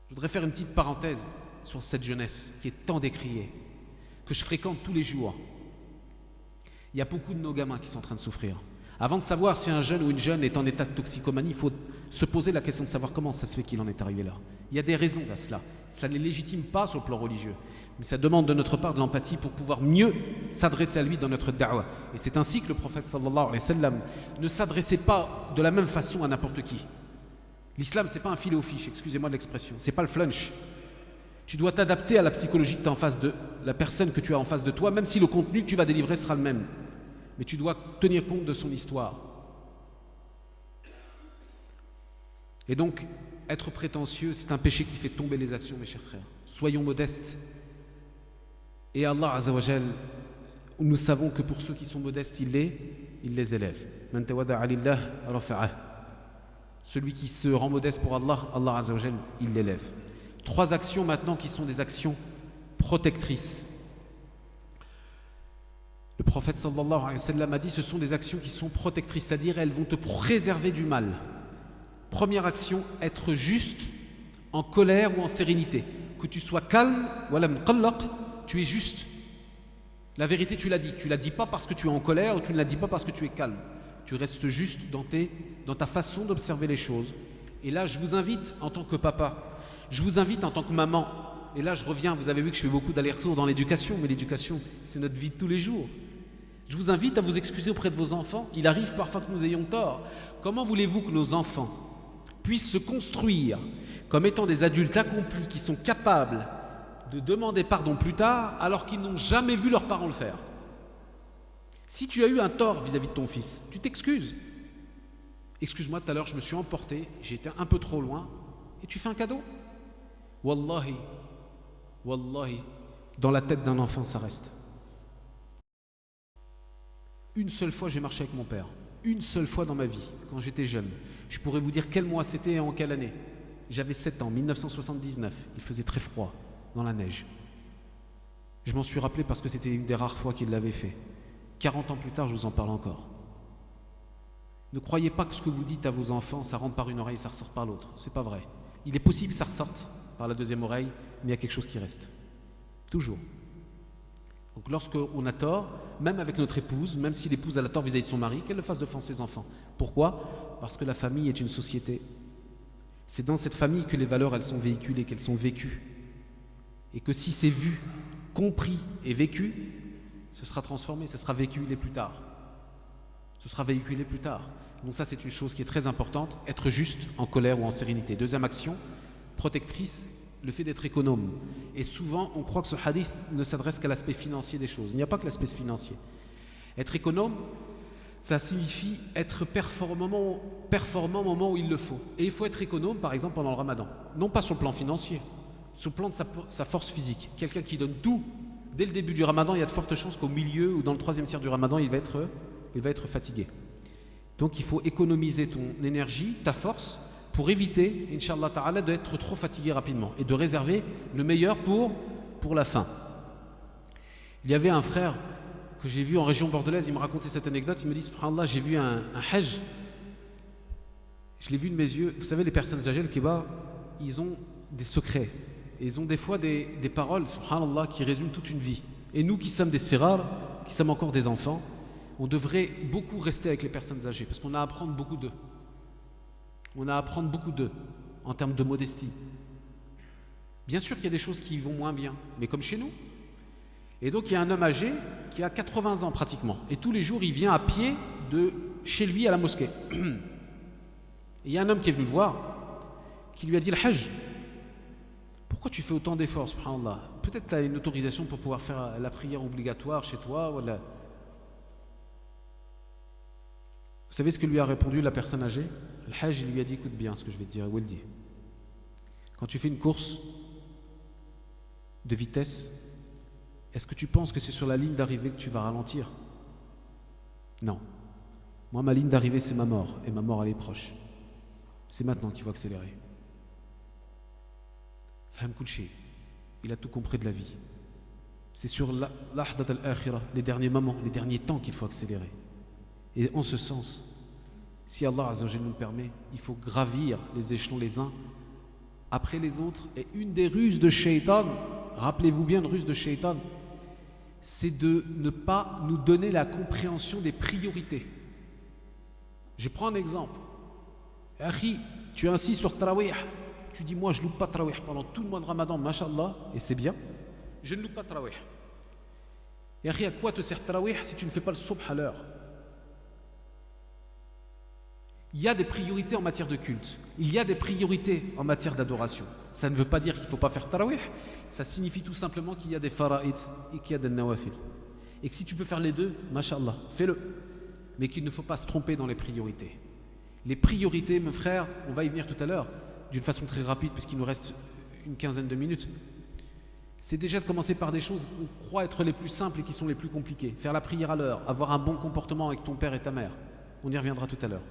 Je voudrais faire une petite parenthèse sur cette jeunesse qui est tant décriée, que je fréquente tous les jours. Il y a beaucoup de nos gamins qui sont en train de souffrir. Avant de savoir si un jeune ou une jeune est en état de toxicomanie, il faut se poser la question de savoir comment ça se fait qu'il en est arrivé là. Il y a des raisons à cela. Ça ne les légitime pas sur le plan religieux, mais ça demande de notre part de l'empathie pour pouvoir mieux s'adresser à lui dans notre da'wah. Et c'est ainsi que le prophète sallallahu alayhi wa sallam ne s'adressait pas de la même façon à n'importe qui. L'islam, c'est pas un filet aux fiches, excusez-moi de l'expression, c'est pas le flunch. Tu dois t'adapter à la psychologie que tu as en face de la personne que tu as en face de toi, même si le contenu que tu vas délivrer sera le même. Mais tu dois tenir compte de son histoire. Et donc, être prétentieux, c'est un péché qui fait tomber les actions, mes chers frères. Soyons modestes. Et Allah Azzawajal, nous savons que pour ceux qui sont modestes, il les élève. Man tawada'a lillah rafa'ah. Celui qui se rend modeste pour Allah, Allah Azzawajal, il l'élève. 3 actions maintenant qui sont des actions protectrices. Le prophète sallallahu alayhi wa sallam a dit ce sont des actions qui sont protectrices, c'est-à-dire elles vont te préserver du mal. Première action, être juste en colère ou en sérénité. Que tu sois calme, tu es juste. La vérité, tu l'as dit. Tu ne la dis pas parce que tu es en colère ou tu ne la dis pas parce que tu es calme. Tu restes juste dans ta façon d'observer les choses. Et là, je vous invite en tant que papa, je vous invite en tant que maman, et là je reviens, vous avez vu que je fais beaucoup d'allers-retours dans l'éducation, mais l'éducation, c'est notre vie de tous les jours. Je vous invite à vous excuser auprès de vos enfants. Il arrive parfois que nous ayons tort. Comment voulez-vous que nos enfants puissent se construire comme étant des adultes accomplis qui sont capables de demander pardon plus tard alors qu'ils n'ont jamais vu leurs parents le faire? Si tu as eu un tort vis-à-vis de ton fils, tu t'excuses. Excuse-moi, tout à l'heure je me suis emporté, j'ai été un peu trop loin, et tu fais un cadeau. Wallahi, dans la tête d'un enfant ça reste. Une seule fois j'ai marché avec mon père, une seule fois dans ma vie, quand j'étais jeune. Je pourrais vous dire quel mois c'était et en quelle année. J'avais 7 ans, 1979, il faisait très froid, dans la neige. Je m'en suis rappelé parce que c'était une des rares fois qu'il l'avait fait. 40 ans plus tard, je vous en parle encore. Ne croyez pas que ce que vous dites à vos enfants, ça rentre par une oreille et ça ressort par l'autre. C'est pas vrai. Il est possible que ça ressorte par la deuxième oreille, mais il y a quelque chose qui reste. Toujours. Donc lorsqu'on a tort, même avec notre épouse, même si l'épouse a tort vis-à-vis de son mari, qu'elle le fasse devant ses enfants. Pourquoi? Parce que la famille est une société. C'est dans cette famille que les valeurs, elles sont véhiculées, qu'elles sont vécues. Et que si c'est vu, compris et vécu, ce sera transformé, ce sera véhiculé plus tard. Ce sera véhiculé plus tard. Donc ça, c'est une chose qui est très importante, être juste en colère ou en sérénité. Deuxième action, protectrice, le fait d'être économe. Et souvent, on croit que ce hadith ne s'adresse qu'à l'aspect financier des choses. Il n'y a pas que l'aspect financier. Être économe, ça signifie être performant au moment où il le faut. Et il faut être économe, par exemple, pendant le ramadan. Non pas sur le plan financier, sur le plan de sa force physique. Quelqu'un qui donne tout, dès le début du ramadan, il y a de fortes chances qu'au milieu ou dans le 3e tiers du ramadan, il va être fatigué. Donc il faut économiser ton énergie, ta force, pour éviter, Inch'Allah Ta'ala, d'être trop fatigué rapidement et de réserver le meilleur pour la fin. Il y avait un frère que j'ai vu en région bordelaise, il me racontait cette anecdote, il me dit, subhanallah, j'ai vu un hajj, je l'ai vu de mes yeux. Vous savez, les personnes âgées, le kibar, ils ont des secrets, et ils ont des fois des paroles, subhanallah, qui résument toute une vie. Et nous qui sommes des sirars, qui sommes encore des enfants, on devrait beaucoup rester avec les personnes âgées, parce qu'on a à apprendre beaucoup d'eux. On a à apprendre beaucoup d'eux, en termes de modestie. Bien sûr qu'il y a des choses qui vont moins bien, mais comme chez nous. Et donc il y a un homme âgé qui a 80 ans pratiquement, et tous les jours il vient à pied de chez lui à la mosquée. Et il y a un homme qui est venu le voir, qui lui a dit: le hajj, pourquoi tu fais autant d'efforts, subhanallah? Peut-être tu as une autorisation pour pouvoir faire la prière obligatoire chez toi, voilà. Vous savez ce que lui a répondu la personne âgée? Le hajj, il lui a dit: écoute bien ce que je vais te dire, Waldi. Quand tu fais une course de vitesse, est-ce que tu penses que c'est sur la ligne d'arrivée que tu vas ralentir? Non. Moi, ma ligne d'arrivée, c'est ma mort, et ma mort, elle est proche. C'est maintenant qu'il faut accélérer. Fahm kulchi. Il a tout compris de la vie. C'est sur l'ahdat al-akhirah, les derniers moments, les derniers temps qu'il faut accélérer. Et en ce sens, si Allah Azza wa Jalla nous le permet, il faut gravir les échelons les uns après les autres. Et une des ruses de Shaitan, rappelez-vous bien, une ruse de Shaitan, c'est de ne pas nous donner la compréhension des priorités. Je prends un exemple. Akhi, tu insistes sur Tarawih. Tu dis: moi je ne loupe pas Tarawih pendant tout le mois de Ramadan, mashallah, et c'est bien. Je ne loupe pas Tarawih. Et Akhi, à quoi te sert Tarawih si tu ne fais pas le subh à l'heure? Il y a des priorités en matière de culte. Il y a des priorités en matière d'adoration. Ça ne veut pas dire qu'il ne faut pas faire tarawih. Ça signifie tout simplement qu'il y a des fara'id et qu'il y a des nawafil. Et que si tu peux faire les deux, mashallah, fais-le. Mais qu'il ne faut pas se tromper dans les priorités. Les priorités, mes frères, on va y venir tout à l'heure, d'une façon très rapide, puisqu'il nous reste une quinzaine de minutes. C'est déjà de commencer par des choses qu'on croit être les plus simples et qui sont les plus compliquées. Faire la prière à l'heure, avoir un bon comportement avec ton père et ta mère. On y reviendra tout à l'heure.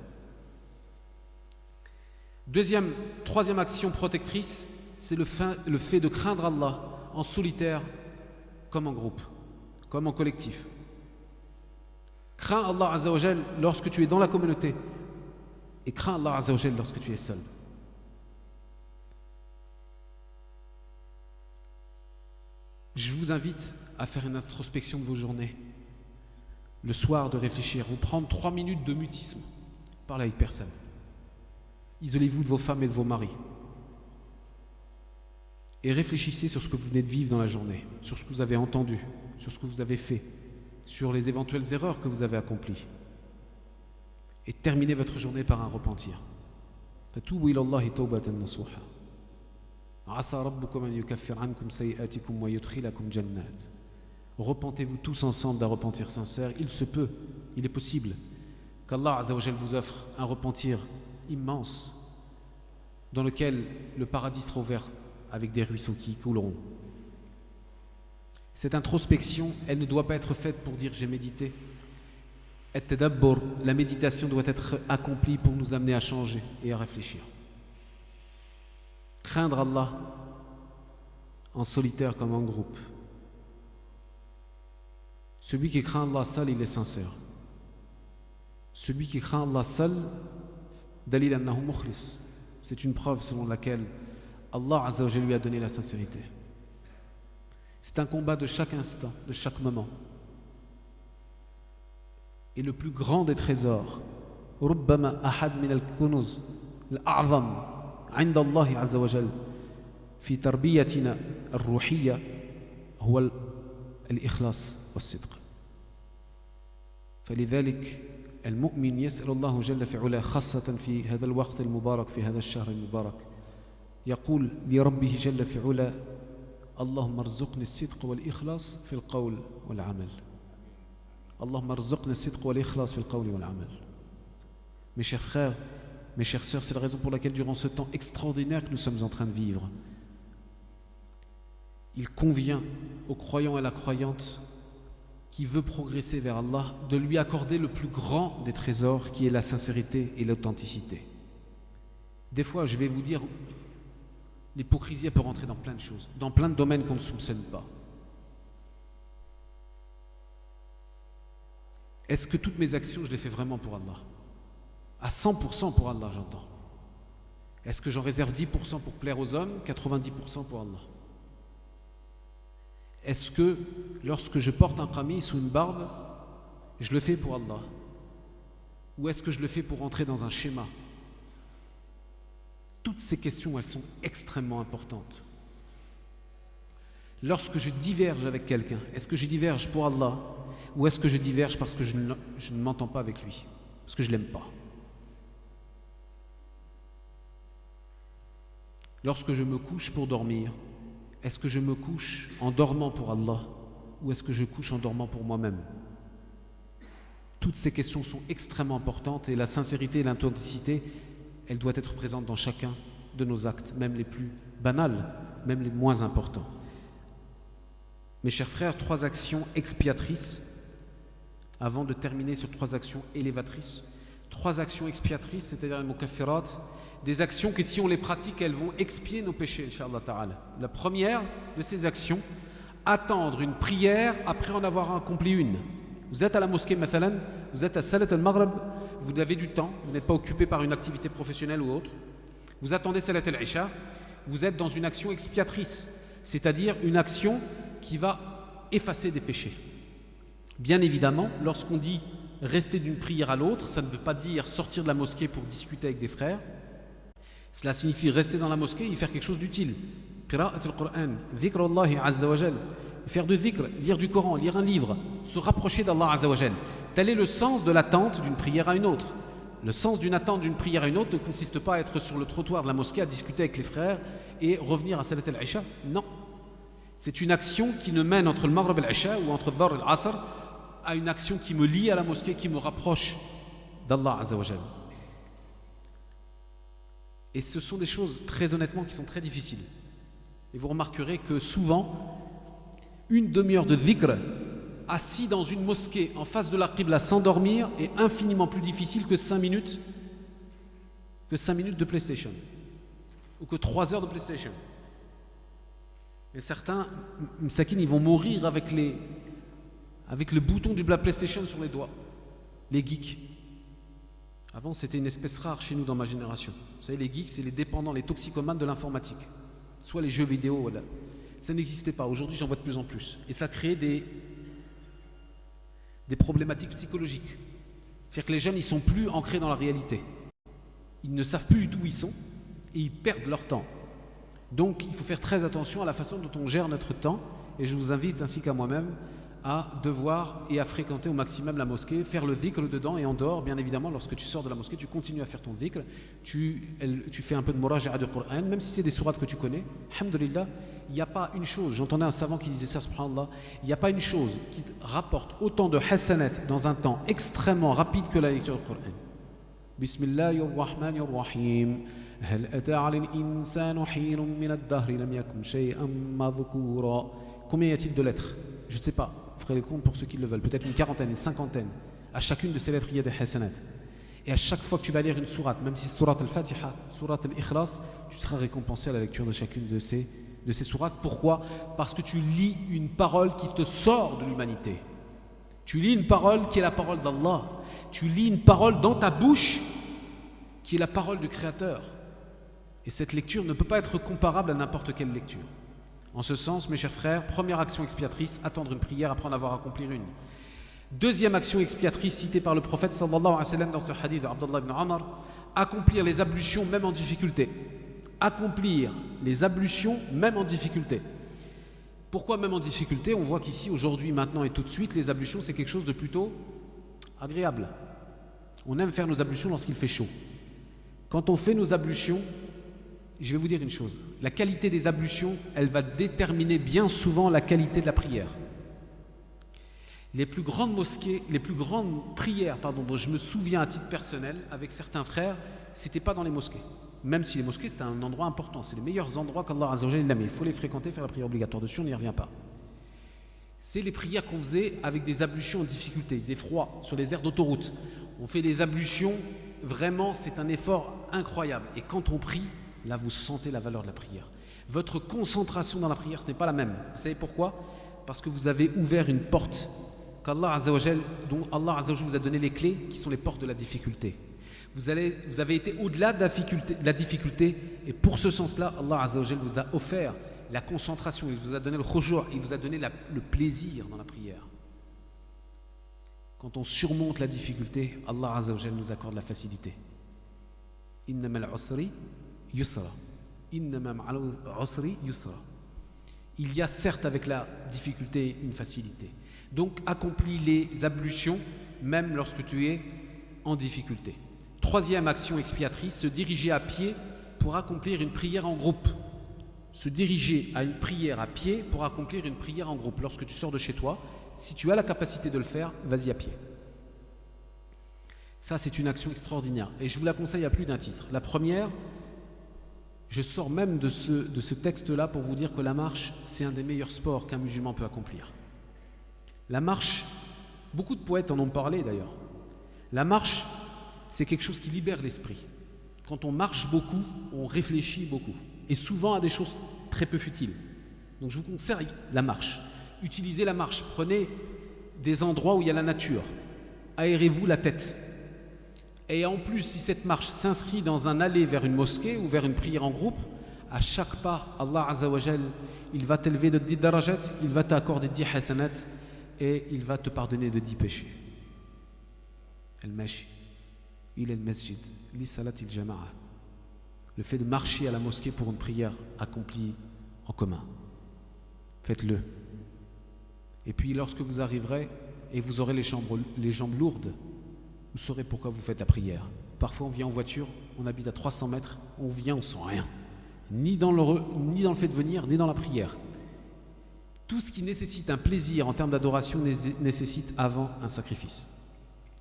Troisième action protectrice, c'est le fait de craindre Allah en solitaire comme en groupe, comme en collectif. Crains Allah Azza wa Jal lorsque tu es dans la communauté et crains Allah Azza wa Jal lorsque tu es seul. Je vous invite à faire une introspection de vos journées. Le soir, de réfléchir, vous prendre 3 minutes de mutisme. Parlez avec personne. Isolez-vous de vos femmes et de vos maris. Et réfléchissez sur ce que vous venez de vivre dans la journée, sur ce que vous avez entendu, sur ce que vous avez fait, sur les éventuelles erreurs que vous avez accomplies. Et terminez votre journée par un repentir. Fatoubu ila Allahi tawbatan nasuha. Asa rabbukum an yukaffir ankum sayi'atikum wa yudkhilakum jannat. Repentez-vous tous ensemble d'un repentir sincère. Il se peut, il est possible qu'Allah Azza wa Jal vous offre un repentir immense dans lequel le paradis sera ouvert avec des ruisseaux qui couleront. Cette introspection, elle ne doit pas être faite pour dire j'ai médité. La méditation doit être accomplie pour nous amener à changer et à réfléchir. Craindre Allah en solitaire comme en groupe. Celui qui craint Allah seul, il est sincère. Celui qui craint Allah seul, dalil annahu mukhlis. C'est une preuve selon laquelle Allah Azza wa Jalla lui a donné la sincérité. C'est un combat de chaque instant, de chaque moment. Et le plus grand des trésors, ربما أحد من الكنوز الأعظم عند الله عز وجل في تربيتنا الروحية هو الإخلاص والصدق. فلذلك المؤمن يسأل الله جل في علاه خاصة في هذا الوقت المبارك في هذا الشهر المبارك يقول لربه جل في علاه اللهم ارزقني الصدق والإخلاص في القول والعمل. اللهم ارزقني الصدق والإخلاص في القول والعمل. Mes chers frères, mes chères sœurs, c'est la raison pour laquelle durant ce temps extraordinaire que nous sommes en train de vivre, il convient au croyant et à la croyante qui veut progresser vers Allah de lui accorder le plus grand des trésors qui est la sincérité et l'authenticité. Des fois, je vais vous dire, l'hypocrisie peut rentrer dans plein de choses, dans plein de domaines qu'on ne soupçonne pas. Est-ce que toutes mes actions, je les fais vraiment pour Allah? À 100% pour Allah, j'entends. Est-ce que j'en réserve 10% pour plaire aux hommes, 90% pour Allah? Est-ce que lorsque je porte un qamis ou une barbe, je le fais pour Allah? Ou est-ce que je le fais pour entrer dans un schéma? Toutes ces questions, elles sont extrêmement importantes. Lorsque je diverge avec quelqu'un, est-ce que je diverge pour Allah? Ou est-ce que je diverge parce que je ne m'entends pas avec lui? Parce que je ne l'aime pas? Lorsque je me couche pour dormir, est-ce que je me couche en dormant pour Allah ou est-ce que je couche en dormant pour moi-même? Toutes ces questions sont extrêmement importantes et la sincérité et l'authenticité, elle doit être présente dans chacun de nos actes, même les plus banals, même les moins importants. Mes chers frères, 3 actions expiatrices, avant de terminer sur 3 actions élévatrices. 3 actions expiatrices, c'est-à-dire les mukaffirat, des actions que si on les pratique, elles vont expier nos péchés, Inch'Allah Ta'ala. La première de ces actions, attendre une prière après en avoir accompli une. Vous êtes à la mosquée, mathalan, vous êtes à Salat al-Maghrib, vous avez du temps, vous n'êtes pas occupé par une activité professionnelle ou autre. Vous attendez Salat al-Isha, vous êtes dans une action expiatrice, c'est-à-dire une action qui va effacer des péchés. Bien évidemment, lorsqu'on dit rester d'une prière à l'autre, ça ne veut pas dire sortir de la mosquée pour discuter avec des frères. Cela signifie rester dans la mosquée et faire quelque chose d'utile. Qira'at al-Qur'an, dhikr Allah Azza wa Jal, faire du dhikr, lire du Coran, lire un livre, se rapprocher d'Allah Azza wa Jal. Tel est le sens de l'attente d'une prière à une autre. Le sens d'une attente d'une prière à une autre ne consiste pas à être sur le trottoir de la mosquée à discuter avec les frères et revenir à Salat al-Isha. Non. C'est une action qui me mène entre le Maghrib et l'Isha ou entre le Dhuhr et l'Asr à une action qui me lie à la mosquée, qui me rapproche d'Allah Azza wa Jal. Et ce sont des choses, très honnêtement, qui sont très difficiles. Et vous remarquerez que souvent, une demi-heure de dhikr assis dans une mosquée en face de la qibla sans dormir est infiniment plus difficile que 5 minutes de PlayStation ou que 3 heures de PlayStation. Et certains msakin, ils vont mourir avec le bouton du PlayStation sur les doigts, les geeks. Avant, c'était une espèce rare chez nous dans ma génération. Vous savez, les geeks, c'est les dépendants, les toxicomanes de l'informatique, soit les jeux vidéo, voilà. Ça n'existait pas. Aujourd'hui, j'en vois de plus en plus. Et ça crée des problématiques psychologiques. C'est-à-dire que les jeunes, ils sont plus ancrés dans la réalité. Ils ne savent plus d'où ils sont et ils perdent leur temps. Donc, il faut faire très attention à la façon dont on gère notre temps. Et je vous invite, ainsi qu'à moi-même, à devoir et à fréquenter au maximum la mosquée, faire le dhikr dedans et en dehors. Bien évidemment, lorsque tu sors de la mosquée, tu continues à faire ton dhikr. Tu fais un peu de muraja'a du Coran, même si c'est des sourates que tu connais. Alhamdulillah. Il n'y a pas une chose, j'entendais un savant qui disait ça, subhanallah, il n'y a pas une chose qui rapporte autant de hasanat dans un temps extrêmement rapide que la lecture du Coran. Bismillahirrahmanirrahim. Hal ata 'ala al-insanu hinun min ad-dahri lam yakun shay'an madhkura. Combien y a-t-il de lettres? Je ne sais pas, vous ferez les comptes pour ceux qui le veulent, peut-être une quarantaine, une cinquantaine. À chacune de ces lettres, il y a des hasanat. Et à chaque fois que tu vas lire une sourate, même si c'est sourate al-Fatiha, sourate al-Ikhlas, tu seras récompensé à la lecture de chacune de ces sourates. Pourquoi? Parce que tu lis une parole qui te sort de l'humanité. Tu lis une parole qui est la parole d'Allah. Tu lis une parole dans ta bouche qui est la parole du Créateur. Et cette lecture ne peut pas être comparable à n'importe quelle lecture. En ce sens, mes chers frères, première action expiatrice, attendre une prière après en avoir accompli une. Deuxième action expiatrice citée par le prophète sallallahu alayhi wa sallam dans ce hadith d'Abdullah ibn Amr, accomplir les ablutions même en difficulté. Accomplir les ablutions même en difficulté. Pourquoi même en difficulté? On voit qu'ici, aujourd'hui, maintenant et tout de suite, les ablutions, c'est quelque chose de plutôt agréable. On aime faire nos ablutions lorsqu'il fait chaud. Quand on fait nos ablutions, je vais vous dire une chose, la qualité des ablutions, elle va déterminer bien souvent la qualité de la prière. Les plus grandes mosquées, les plus grandes prières, dont je me souviens à titre personnel, avec certains frères, c'était pas dans les mosquées. Même si les mosquées, c'était un endroit important, c'est les meilleurs endroits qu'Allah Azza wa Jalla a mis. Il faut les fréquenter, faire la prière obligatoire dessus, on n'y revient pas. C'est les prières qu'on faisait avec des ablutions en difficulté. Il faisait froid sur les aires d'autoroute. On fait des ablutions, vraiment, c'est un effort incroyable. Et quand on prie, là, vous sentez la valeur de la prière. Votre concentration dans la prière, ce n'est pas la même. Vous savez pourquoi? Parce que vous avez ouvert une porte qu'Allah Azza wa Jalla, dont Allah Azza wa Jalla vous a donné les clés, qui sont les portes de la difficulté. Vous avez été au-delà de la difficulté, et pour ce sens-là, Allah Azza wa Jalla vous a offert la concentration, il vous a donné le khushu', il vous a donné le plaisir dans la prière. Quand on surmonte la difficulté, Allah Azza wa Jalla nous accorde la facilité. Innama al-usri yusra. Innama al-usri yusra. Il y a certes avec la difficulté une facilité. Donc accomplis les ablutions même lorsque tu es en difficulté. Troisième action expiatrice, se diriger à pied pour accomplir une prière en groupe. Se diriger à une prière à pied pour accomplir une prière en groupe. Lorsque tu sors de chez toi, si tu as la capacité de le faire, vas-y à pied. Ça, c'est une action extraordinaire. Et je vous la conseille à plus d'un titre. La première, je sors même de ce texte-là pour vous dire que la marche, c'est un des meilleurs sports qu'un musulman peut accomplir. La marche, beaucoup de poètes en ont parlé d'ailleurs. La marche, c'est quelque chose qui libère l'esprit. Quand on marche beaucoup, on réfléchit beaucoup. Et souvent à des choses très peu futiles. Donc je vous conseille la marche. Utilisez la marche. Prenez des endroits où il y a la nature. Aérez-vous la tête. Et en plus, si cette marche s'inscrit dans un aller vers une mosquée ou vers une prière en groupe, à chaque pas, Allah Azza wa Jal, il va t'élever de 10 darajat, il va t'accorder 10 hasanat et il va te pardonner de 10 péchés. Al-Mashi. Il est le masjid, li salat il-jama'a. Le fait de marcher à la mosquée pour une prière accomplie en commun. Faites-le. Et puis lorsque vous arriverez et vous aurez les jambes lourdes, vous saurez pourquoi vous faites la prière. Parfois on vient en voiture, on habite à 300 mètres, on vient, on sent rien. Ni dans le fait de venir, ni dans la prière. Tout ce qui nécessite un plaisir en termes d'adoration nécessite avant un sacrifice.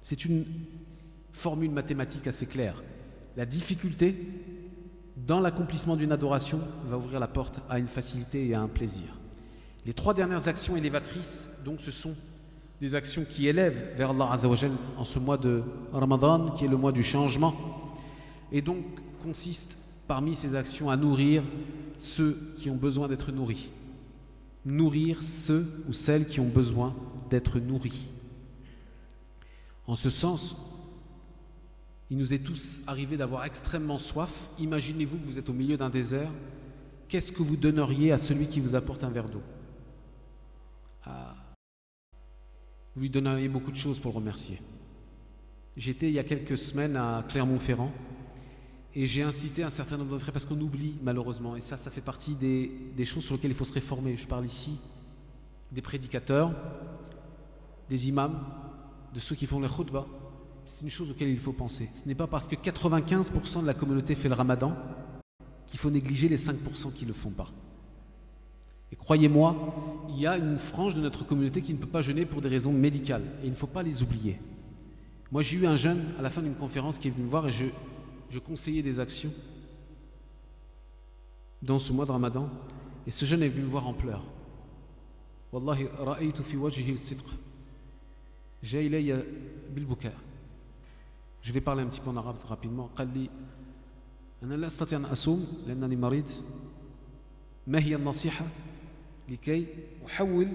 C'est une formule mathématique assez claire. La difficulté dans l'accomplissement d'une adoration va ouvrir la porte à une facilité et à un plaisir. Les 3 dernières actions élévatrices, donc, ce sont des actions qui élèvent vers Allah Azza wa Jal en ce mois de Ramadan, qui est le mois du changement, et donc consistent parmi ces actions à nourrir ceux qui ont besoin d'être nourris. Nourrir ceux ou celles qui ont besoin d'être nourris. En ce sens, il nous est tous arrivé d'avoir extrêmement soif. Imaginez-vous que vous êtes au milieu d'un désert. Qu'est-ce que vous donneriez à celui qui vous apporte un verre d'eau? Vous lui donneriez beaucoup de choses pour le remercier. J'étais il y a quelques semaines à Clermont-Ferrand et j'ai incité un certain nombre de frères, parce qu'on oublie malheureusement, et ça fait partie des choses sur lesquelles il faut se réformer. Je parle ici des prédicateurs, des imams, de ceux qui font les khutbah. C'est une chose auquel il faut penser. Ce n'est pas parce que 95% de la communauté fait le ramadan qu'il faut négliger les 5% qui ne le font pas. Et croyez-moi, il y a une frange de notre communauté qui ne peut pas jeûner pour des raisons médicales, et il ne faut pas les oublier. Moi, j'ai eu un jeune à la fin d'une conférence qui est venu me voir et je conseillais des actions dans ce mois de Ramadan, et ce jeune est venu me voir en pleurs. Wallahi, ra'aytu fi wajhihi al-sidq. Jaa ilayya bil-buka. Je vais parler un petit peu en arabe rapidement. قال لي أنا لا أستطيع أن أصوم لأنني مريض. ما هي النصيحة لكي أحول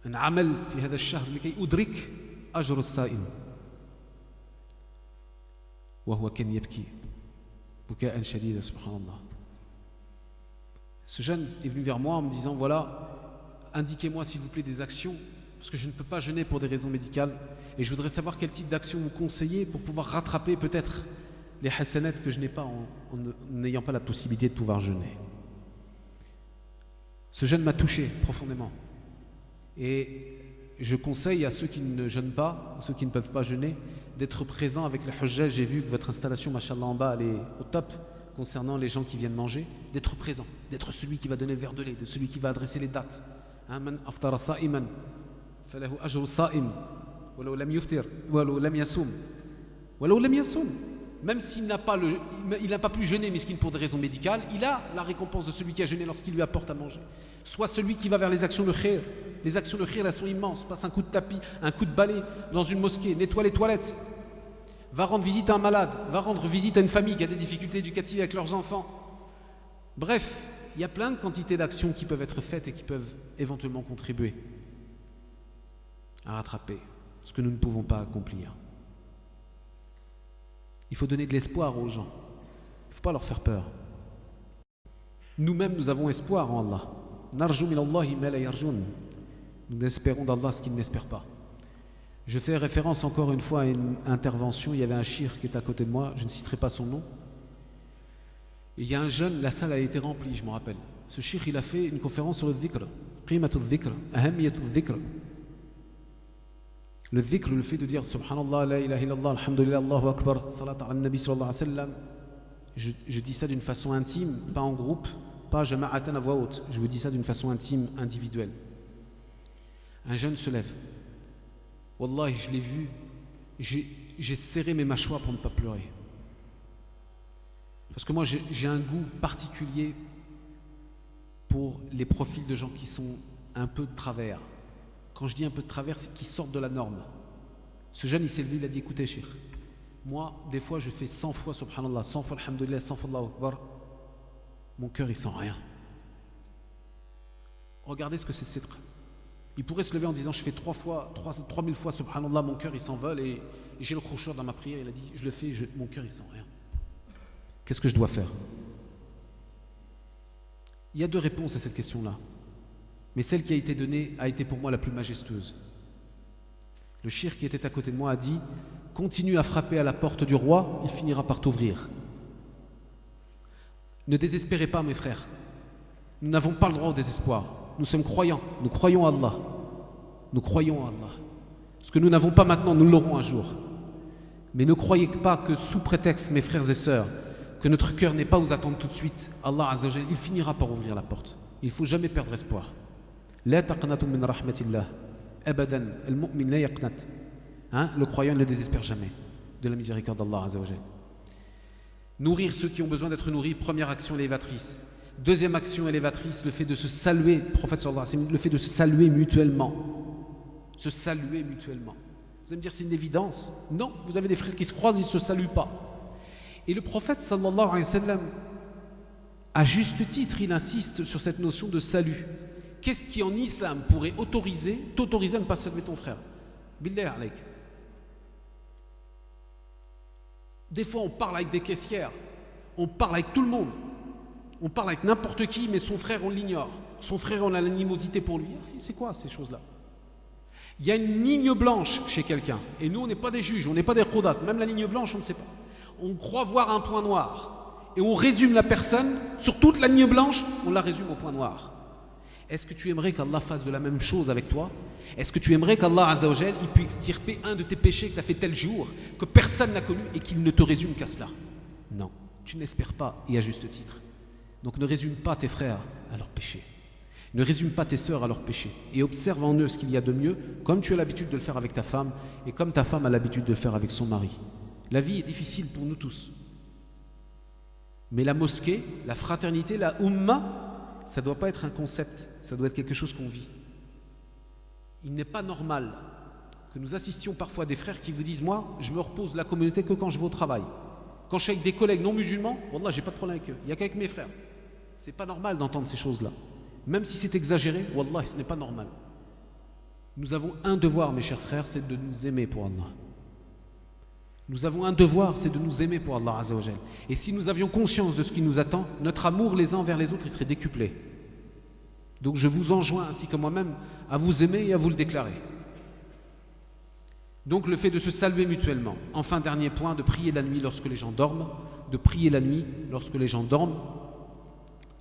أن عمل في هذا الشهر لكي أدرك أجر الصائم. وهو كان يبكي بكاء شديدا سبحان الله. Ce jeune est venu vers moi en me disant, voilà, indiquez-moi s'il vous plaît des actions, parce que je ne peux pas jeûner pour des raisons médicales, et je voudrais savoir quel type d'action vous conseillez pour pouvoir rattraper peut-être les hasanat que je n'ai pas en n'ayant pas la possibilité de pouvoir jeûner. Ce jeûne m'a touché profondément, et je conseille à ceux qui ne jeûnent pas, ceux qui ne peuvent pas jeûner, d'être présents avec les hujjaj. J'ai vu que votre installation, mashallah, en bas, elle est au top concernant les gens qui viennent manger, d'être présent, d'être celui qui va donner le verre de lait, de celui qui va adresser les dates. Man aftara sa'iman falahu ajru sa'im walau lam yuftir walau lam yasum walau lam yasum. Même s'il n'a pas pu jeûner, miskin, pour des raisons médicales, il a la récompense de celui qui a jeûné lorsqu'il lui apporte à manger. Soit celui qui va vers les actions de khir. Les actions de khir, elles sont immenses. Passe un coup de tapis, un coup de balai dans une mosquée, nettoie les toilettes, va rendre visite à un malade, va rendre visite à une famille qui a des difficultés éducatives avec leurs enfants. Bref, il y a plein de quantités d'actions qui peuvent être faites et qui peuvent éventuellement contribuer à rattraper ce que nous ne pouvons pas accomplir. Il faut donner de l'espoir aux gens. Il ne faut pas leur faire peur. Nous-mêmes, nous avons espoir en Allah. Narju min Allahi ma la yarjun. Nous espérons d'Allah ce qu'ils n'espèrent pas. Je fais référence encore une fois à une intervention. Il y avait un shir qui était à côté de moi, je ne citerai pas son nom. Et il y a un jeune, la salle a été remplie, je me rappelle. Ce shir, il a fait une conférence sur le dhikr. Qimatu dhikr, ahamiyatu dhikr. Le dhikr, le fait de dire Subhanallah, la ilaha illallah, alhamdulillah, Allahu akbar, salat ala nabi sallallahu alayhi wa sallam. Je dis ça d'une façon intime, pas en groupe, pas jama'atan à voix haute. Je vous dis ça d'une façon intime, individuelle. Un jeune se lève. Wallahi, je l'ai vu, j'ai serré mes mâchoires pour ne pas pleurer. Parce que moi, j'ai un goût particulier pour les profils de gens qui sont un peu de travers. Quand je dis un peu de travers, c'est qu'ils sortent de la norme. Ce jeune, il s'est levé, il a dit, écoutez, cheikh, moi, des fois, je fais 100 fois subhanallah, 100 fois alhamdulillah, 100 fois Allahu akbar. Mon cœur, il sent rien. Regardez ce que c'est sidq. Il pourrait se lever en disant, je fais 3000 fois subhanallah, mon cœur, il s'envole et j'ai le khushu' dans ma prière. Il a dit, je le fais, mon cœur, il sent rien. Qu'est-ce que je dois faire? Il y a deux réponses à cette question-là. Mais celle qui a été donnée a été pour moi la plus majestueuse. Le shir qui était à côté de moi a dit, continue à frapper à la porte du roi, il finira par t'ouvrir. Ne désespérez pas, mes frères. Nous n'avons pas le droit au désespoir. Nous sommes croyants, nous croyons à Allah. Nous croyons à Allah. Ce que nous n'avons pas maintenant, nous l'aurons un jour. Mais ne croyez pas que sous prétexte, mes frères et sœurs, que notre cœur n'est pas vous attendre tout de suite, Allah Azza wa Jalla, il finira par ouvrir la porte. Il ne faut jamais perdre espoir. La taqnatu min rahmatillah. Abadan. Al-mu'min la yaqnat. Le croyant ne désespère jamais de la miséricorde d'Allah Azza wa Jalla. Nourrir ceux qui ont besoin d'être nourris, première action élévatrice. Deuxième action élévatrice, le fait de se saluer, prophète sallallahu alayhi wa sallam, le fait de se saluer mutuellement. Se saluer mutuellement. Vous allez me dire c'est une évidence. Non, vous avez des frères qui se croisent, ils ne se saluent pas. Et le prophète sallallahu alayhi wa sallam, à juste titre, il insiste sur cette notion de salut. Qu'est-ce qui en islam pourrait t'autoriser à ne pas saluer ton frère? Billah alayk. Des fois on parle avec des caissières, on parle avec tout le monde, on parle avec n'importe qui, mais son frère on l'ignore. Son frère on a l'animosité pour lui. C'est quoi ces choses-là? Il y a une ligne blanche chez quelqu'un, et nous on n'est pas des juges, on n'est pas des qoudat, même la ligne blanche on ne sait pas. On croit voir un point noir, et on résume la personne, sur toute la ligne blanche, on la résume au point noir. Est-ce que tu aimerais qu'Allah fasse de la même chose avec toi? Est-ce que tu aimerais qu'Allah Azza wa Jal, il puisse extirper un de tes péchés que tu as fait tel jour, que personne n'a connu, et qu'il ne te résume qu'à cela? Non, tu n'espères pas, et à juste titre. Donc ne résume pas tes frères à leurs péchés. Ne résume pas tes sœurs à leurs péchés. Et observe en eux ce qu'il y a de mieux, comme tu as l'habitude de le faire avec ta femme, et comme ta femme a l'habitude de le faire avec son mari. La vie est difficile pour nous tous. Mais la mosquée, la fraternité, la umma, ça ne doit pas être un concept, ça doit être quelque chose qu'on vit. Il n'est pas normal que nous assistions parfois à des frères qui vous disent « Moi, je me repose de la communauté que quand je vais au travail. Quand je suis avec des collègues non musulmans, wallah, j'ai pas de problème avec eux. Il n'y a qu'avec mes frères. » C'est pas normal d'entendre ces choses-là. Même si c'est exagéré, wallah, ce n'est pas normal. Nous avons un devoir, mes chers frères, c'est de nous aimer pour Allah. Nous avons un devoir, c'est de nous aimer pour Allah Azza wa Jal. Et si nous avions conscience de ce qui nous attend, notre amour les uns envers les autres, il serait décuplé. Donc je vous enjoins, ainsi que moi-même, à vous aimer et à vous le déclarer. Donc le fait de se saluer mutuellement. Enfin, dernier point, de prier la nuit lorsque les gens dorment. De prier la nuit lorsque les gens dorment.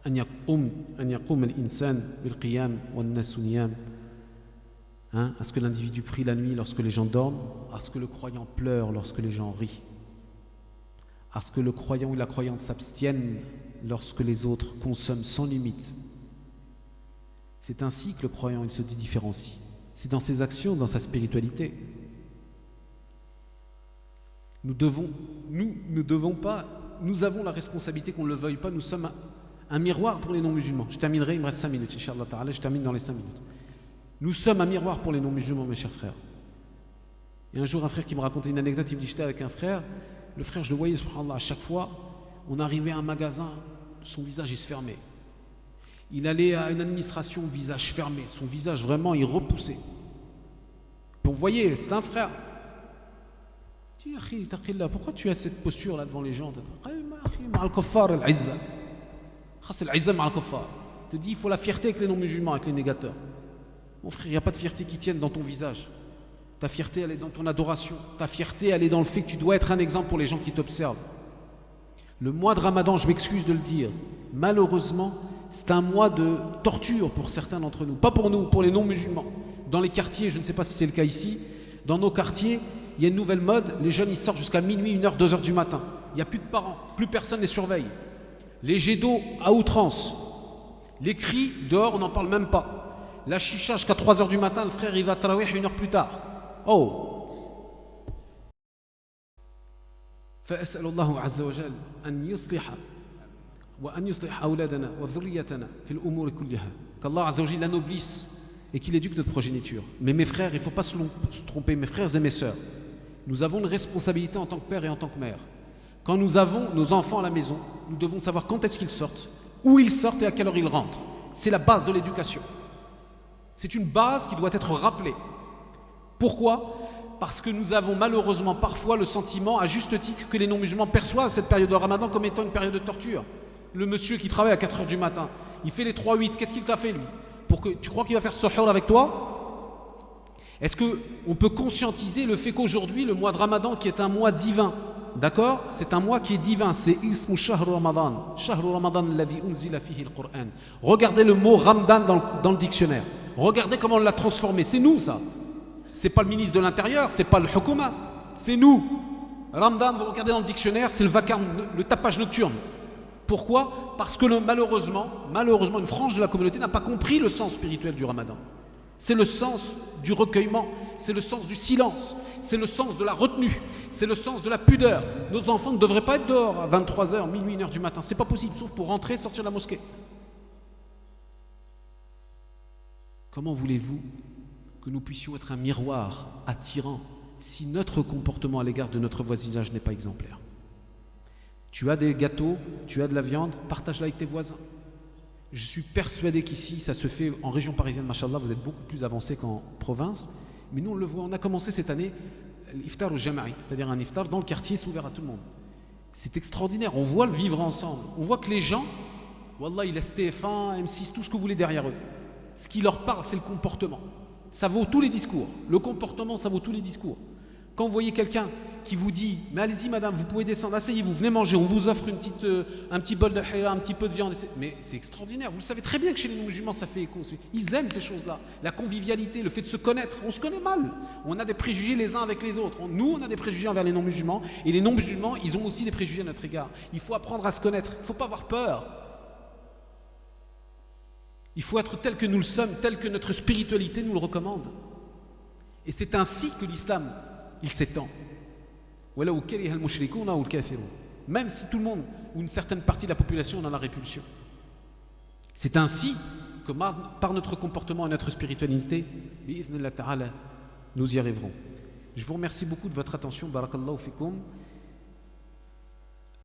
أن يقوم الإنسان بالقيام والناس نيام. À ce que l'individu prie la nuit lorsque les gens dorment, à ce que le croyant pleure lorsque les gens rient, à ce que le croyant ou la croyante s'abstiennent lorsque les autres consomment sans limite. C'est ainsi que le croyant il se différencie. C'est dans ses actions, dans sa spiritualité. Nous ne devons pas, nous avons la responsabilité qu'on ne le veuille pas, nous sommes un miroir pour les non-musulmans. Je terminerai, il me reste 5 minutes, Inch'Allah ta'ala, je termine dans les 5 minutes. Nous sommes un miroir pour les non-musulmans, mes chers frères. Et un jour, un frère qui me racontait une anecdote, il me dit, j'étais avec un frère, le frère, je le voyais, subhanallah, à chaque fois, on arrivait à un magasin, son visage, il se fermait. Il allait à une administration, visage fermé, son visage vraiment, il repoussait. Puis on voyait, c'est un frère. Je dis, pourquoi tu as cette posture-là devant les gens? Il te dit, il faut la fierté avec les non-musulmans, avec les négateurs. Mon frère, il n'y a pas de fierté qui tienne dans ton visage. Ta fierté, elle est dans ton adoration. Ta fierté, elle est dans le fait que tu dois être un exemple pour les gens qui t'observent. Le mois de Ramadan, je m'excuse de le dire, malheureusement, c'est un mois de torture pour certains d'entre nous. Pas pour nous, pour les non-musulmans. Dans les quartiers, je ne sais pas si c'est le cas ici, dans nos quartiers, il y a une nouvelle mode, les jeunes ils sortent jusqu'à minuit, 1h, 2h du matin. Il n'y a plus de parents, plus personne les surveille. Les jets d'eau à outrance. Les cris, dehors, on n'en parle même pas. La chicha jusqu'à 3h du matin, le frère il va tarawih 1 heure plus tard. Oh! فأسأل الله عز وجل أن يصلح وأن يصلح أولادنا وذريتنا في الأمور كلها. Qu'Allah عز وجل l'anoblisse et qu'il éduque notre progéniture. Mais mes frères, il ne faut pas se tromper, mes frères et mes sœurs. Nous avons une responsabilité en tant que père et en tant que mère. Quand nous avons nos enfants à la maison, nous devons savoir quand est-ce qu'ils sortent, où ils sortent et à quelle heure ils rentrent. C'est la base de l'éducation. C'est une base qui doit être rappelée. Pourquoi? Parce que nous avons malheureusement parfois le sentiment, à juste titre, que les non-musulmans perçoivent cette période de Ramadan comme étant une période de torture. Le monsieur qui travaille à 4h du matin, il fait les 3-8, qu'est-ce qu'il t'a fait lui? Tu crois qu'il va faire suhour avec toi? Est-ce qu'on peut conscientiser le fait qu'aujourd'hui, le mois de Ramadan, qui est un mois divin, d'accord? C'est un mois qui est divin, c'est Ismu Shahru Ramadan. Shahru Ramadan alladhi unzila fihi al-Qur'an. Regardez le mot Ramadan dans le dictionnaire. Regardez comment on l'a transformé. C'est nous, ça. C'est pas le ministre de l'Intérieur, c'est pas le Hukuma. C'est nous. Ramadan, vous regardez dans le dictionnaire, c'est le vacarme, le tapage nocturne. Pourquoi? Parce que malheureusement, une frange de la communauté n'a pas compris le sens spirituel du Ramadan. C'est le sens du recueillement, c'est le sens du silence, c'est le sens de la retenue, c'est le sens de la pudeur. Nos enfants ne devraient pas être dehors à 23h, minuit, 1h du matin. C'est pas possible, sauf pour rentrer, sortir de la mosquée. Comment voulez-vous que nous puissions être un miroir attirant si notre comportement à l'égard de notre voisinage n'est pas exemplaire? Tu as des gâteaux, tu as de la viande, partage-la avec tes voisins. Je suis persuadé qu'ici, ça se fait en région parisienne, machallah, vous êtes beaucoup plus avancés qu'en province. Mais nous, on le voit, on a commencé cette année l'iftar au jama'i, c'est-à-dire un iftar dans le quartier, c'est ouvert à tout le monde. C'est extraordinaire, on voit le vivre ensemble. On voit que les gens, wallah, ils laissent TF1, M6, tout ce que vous voulez derrière eux. Ce qui leur parle, c'est le comportement. Ça vaut tous les discours. Le comportement, ça vaut tous les discours. Quand vous voyez quelqu'un qui vous dit « Mais allez-y madame, vous pouvez descendre, asseyez-vous, venez manger, on vous offre un petit bol de halal, un petit peu de viande. » Mais c'est extraordinaire. Vous le savez très bien que chez les non-musulmans, ça fait écho. Ils aiment ces choses-là. La convivialité, le fait de se connaître. On se connaît mal. On a des préjugés les uns avec les autres. Nous, on a des préjugés envers les non-musulmans. Et les non-musulmans, ils ont aussi des préjugés à notre égard. Il faut apprendre à se connaître. Il ne faut pas avoir peur. Il faut être tel que nous le sommes, tel que notre spiritualité nous le recommande. Et c'est ainsi que l'islam, il s'étend. Même si tout le monde, ou une certaine partie de la population en a la répulsion. C'est ainsi que par notre comportement et notre spiritualité, nous y arriverons. Je vous remercie beaucoup de votre attention. Barakallahu fikum.